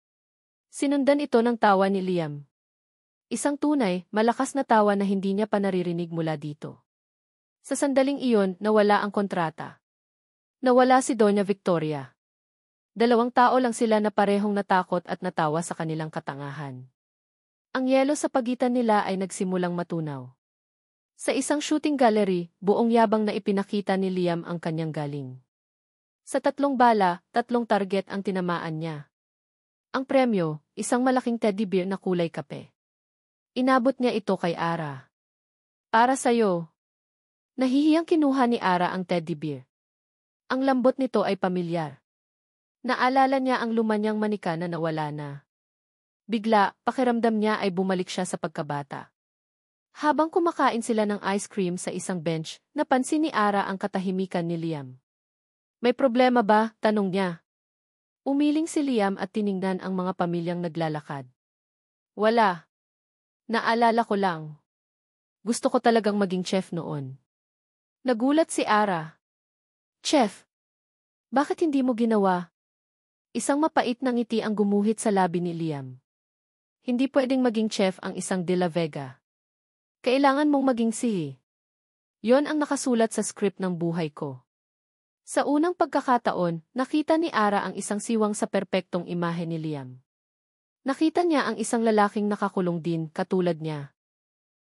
[SPEAKER 1] Sinundan ito ng tawa ni Liam. Isang tunay, malakas na tawa na hindi niya pa naririnig mula dito. Sa sandaling iyon, nawala ang kontrata. Nawala si Doña Victoria. 2 tao lang sila na parehong natakot at natawa sa kanilang katangahan. Ang yelo sa pagitan nila ay nagsimulang matunaw. Sa isang shooting gallery, buong yabang na ipinakita ni Liam ang kanyang galing. Sa 3 bala, 3 target ang tinamaan niya. Ang premyo, isang malaking teddy bear na kulay kape. Inabot niya ito kay Ara. "Para sa'yo." Nahihiyang kinuha ni Ara ang teddy bear. Ang lambot nito ay pamilyar. Naalala niya ang lumanyang manika na nawala na. Bigla, pakiramdam niya ay bumalik siya sa pagkabata. Habang kumakain sila ng ice cream sa isang bench, napansin ni Ara ang katahimikan ni Liam. May problema ba? Tanong niya. Umiling si Liam at tiningnan ang mga pamilyang naglalakad. Wala. Naalala ko lang. Gusto ko talagang maging chef noon. Nagulat si Ara. Chef, bakit hindi mo ginawa? Isang mapait na ngiti ang gumuhit sa labi ni Liam. Hindi pwedeng maging chef ang isang De La Vega. Kailangan mong maging sihi. Yon ang nakasulat sa script ng buhay ko. Sa unang pagkakataon, nakita ni Ara ang isang siwang sa perpektong imahe ni Liam. Nakita niya ang isang lalaking nakakulong din katulad niya.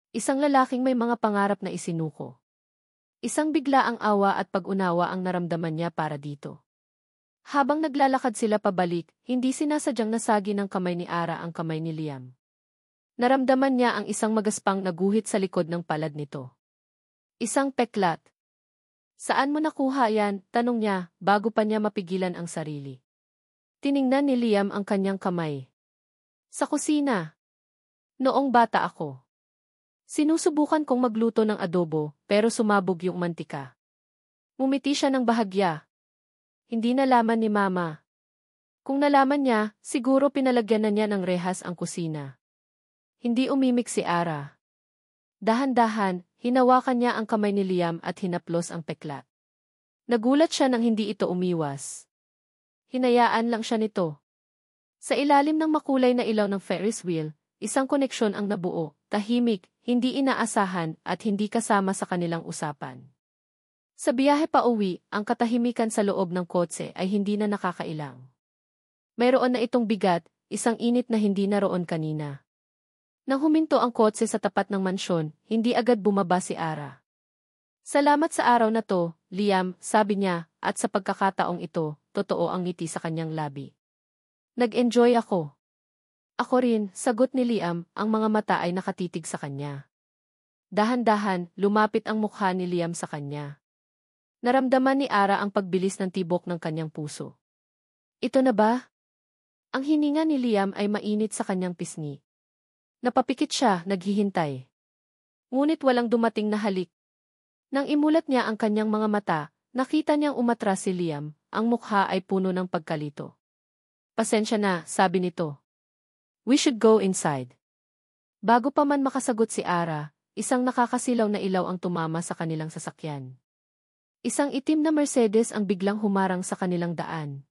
[SPEAKER 1] Isang lalaking may mga pangarap na isinuko. Isang biglaang awa at pag-unawa ang naramdaman niya para dito. Habang naglalakad sila pabalik, hindi sinasadyang nasagi ng kamay ni Ara ang kamay ni Liam. Naramdaman niya ang isang magaspang na guhit sa likod ng palad nito. Isang peklat. Saan mo nakuha yan? Tanong niya, bago pa niya mapigilan ang sarili. Tiningnan ni Liam ang kanyang kamay. Sa kusina. Noong bata ako. Sinusubukan kong magluto ng adobo, pero sumabog yung mantika. Ngumiti siya ng bahagya. Hindi nalaman ni Mama. Kung nalaman niya, siguro pinalagyan na niya ng rehas ang kusina. Hindi umimik si Ara. Dahan-dahan, hinawakan niya ang kamay ni Liam at hinaplos ang peklat. Nagulat siya nang hindi ito umiwas. Hinayaan lang siya nito. Sa ilalim ng makulay na ilaw ng Ferris wheel, isang koneksyon ang nabuo, tahimik, hindi inaasahan at hindi kasama sa kanilang usapan. Sa biyahe pa uwi, ang katahimikan sa loob ng kotse ay hindi na nakakailang. Mayroon na itong bigat, isang init na hindi naroon kanina. Nang huminto ang kotse sa tapat ng mansyon, hindi agad bumaba si Ara. Salamat sa araw na to, Liam, sabi niya, at sa pagkakataong ito, totoo ang ngiti sa kanyang labi. Nag-enjoy ako. Ako rin, sagot ni Liam, ang mga mata ay nakatitig sa kanya. Dahan-dahan, lumapit ang mukha ni Liam sa kanya. Naramdaman ni Ara ang pagbilis ng tibok ng kanyang puso. Ito na ba? Ang hininga ni Liam ay mainit sa kanyang pisngi. Napapikit siya, naghihintay. Ngunit walang dumating na halik. Nang imulat niya ang kanyang mga mata, nakita niyang umatras si Liam, ang mukha ay puno ng pagkalito. Pasensya na, sabi nito. We should go inside. Bago pa man makasagot si Ara, isang nakakasilaw na ilaw ang tumama sa kanilang sasakyan. Isang itim na Mercedes ang biglang humarang sa kanilang daan.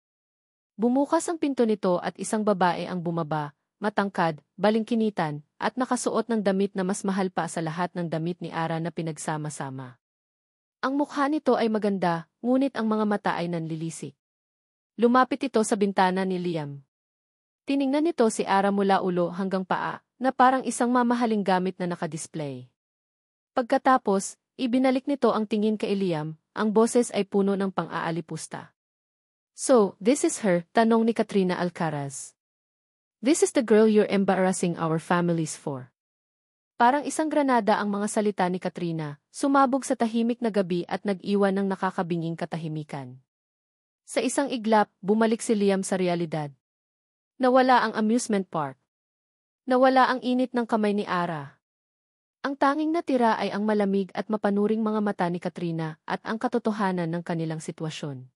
[SPEAKER 1] Bumukas ang pinto nito at isang babae ang bumaba, matangkad, balingkinitan, at nakasuot ng damit na mas mahal pa sa lahat ng damit ni Ara na pinagsama-sama. Ang mukha nito ay maganda, ngunit ang mga mata ay nanlilisik. Lumapit ito sa bintana ni Liam. Tiningnan nito si Ara mula ulo hanggang paa, na parang isang mamahaling gamit na nakadisplay. Pagkatapos, ibinalik nito ang tingin kay Liam, ang boses ay puno ng pang-aalipusta. So, this is her, tanong ni Katrina Alcaraz. This is the girl you're embarrassing our families for. Parang isang granada ang mga salita ni Katrina, sumabog sa tahimik na gabi at nag-iwan ng nakakabinging katahimikan. Sa isang iglap, bumalik si Liam sa realidad. Nawala ang amusement park. Nawala ang init ng kamay ni Ara. Ang tanging natira ay ang malamig at mapanuring mga mata ni Katrina at ang katotohanan ng kanilang sitwasyon.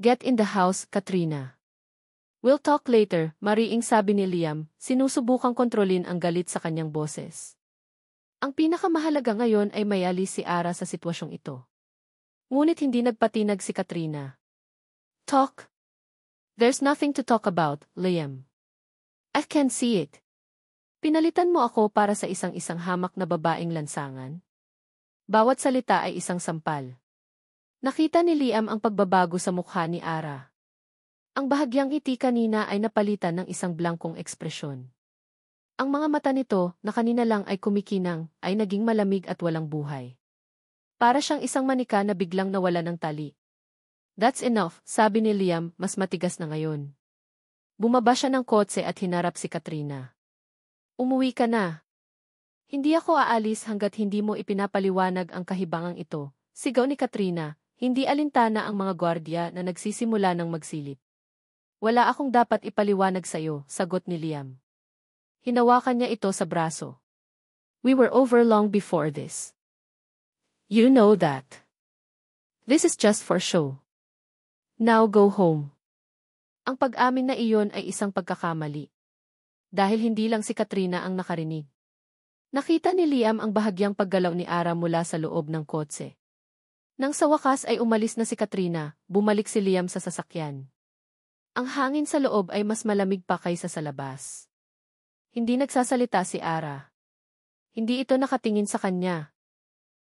[SPEAKER 1] Get in the house, Katrina. We'll talk later, mariing sabi ni Liam, sinusubukang kontrolin ang galit sa kanyang boses. Ang pinakamahalaga ngayon ay mayalis si Ara sa sitwasyong ito. Ngunit hindi nagpatinag si Katrina. Talk? There's nothing to talk about, Liam. I can see it. Pinalitan mo ako para sa isang hamak na babaeng lansangan? Bawat salita ay isang sampal. Nakita ni Liam ang pagbabago sa mukha ni Ara. Ang bahagyang ngiti kanina ay napalitan ng isang blangkong ekspresyon. Ang mga mata nito, na kanina lang ay kumikinang, ay naging malamig at walang buhay. Para siyang isang manika na biglang nawala ng tali. That's enough, sabi ni Liam, mas matigas na ngayon. Bumaba siya ng kotse at hinarap si Katrina. Umuwi ka na. Hindi ako aalis hanggat hindi mo ipinapaliwanag ang kahibangang ito, sigaw ni Katrina, hindi alintana ang mga gwardya na nagsisimula ng magsilip. Wala akong dapat ipaliwanag sa'yo, sagot ni Liam. Hinawakan niya ito sa braso. We were over long before this. You know that. This is just for show. Now go home. Ang pag-amin na iyon ay isang pagkakamali. Dahil hindi lang si Katrina ang nakarinig. Nakita ni Liam ang bahagyang paggalaw ni Ara mula sa loob ng kotse. Nang sa wakas ay umalis na si Katrina, bumalik si Liam sa sasakyan. Ang hangin sa loob ay mas malamig pa kaysa sa labas. Hindi nagsasalita si Ara. Hindi ito nakatingin sa kanya.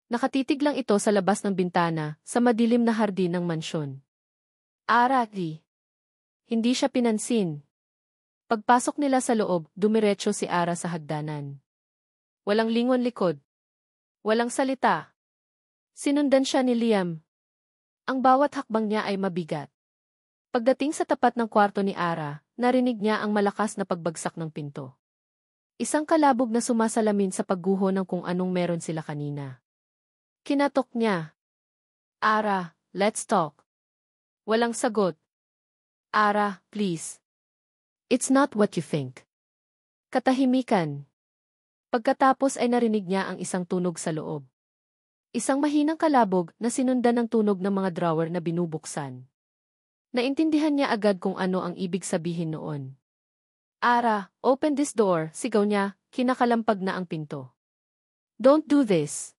[SPEAKER 1] Nakatitig lang ito sa labas ng bintana, sa madilim na hardin ng mansyon. Ara, di. Hindi siya pinansin. Pagpasok nila sa loob, dumiretso si Ara sa hagdanan. Walang lingon likod. Walang salita. Sinundan siya ni Liam. Ang bawat hakbang niya ay mabigat. Pagdating sa tapat ng kwarto ni Ara, narinig niya ang malakas na pagbagsak ng pinto. Isang kalabog na sumasalamin sa pagguho ng kung anong meron sila kanina. Kinatok niya. Ara, let's talk. Walang sagot. Ara, please. It's not what you think. Katahimikan. Pagkatapos ay narinig niya ang isang tunog sa loob. Isang mahinang kalabog na sinundan ng tunog ng mga drawer na binubuksan. Naintindihan niya agad kung ano ang ibig sabihin noon. Ara, open this door, sigaw niya, kinakalampag na ang pinto. Don't do this.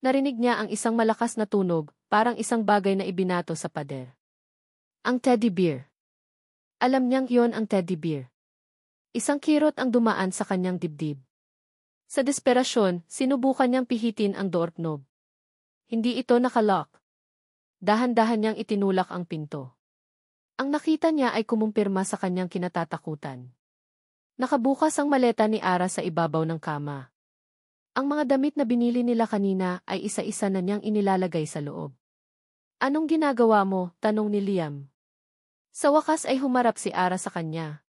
[SPEAKER 1] Narinig niya ang isang malakas na tunog, parang isang bagay na ibinato sa pader. Ang teddy bear. Alam niyang yon ang teddy bear. Isang kirot ang dumaan sa kanyang dibdib. Sa desperasyon, sinubukan niyang pihitin ang doorknob. Hindi ito nakalock. Dahan-dahan niyang itinulak ang pinto. Ang nakita niya ay kumumpirma sa kanyang kinatatakutan. Nakabukas ang maleta ni Ara sa ibabaw ng kama. Ang mga damit na binili nila kanina ay isa-isa na niyang inilalagay sa loob. Anong ginagawa mo? Tanong ni Liam. Sa wakas ay humarap si Ara sa kanya.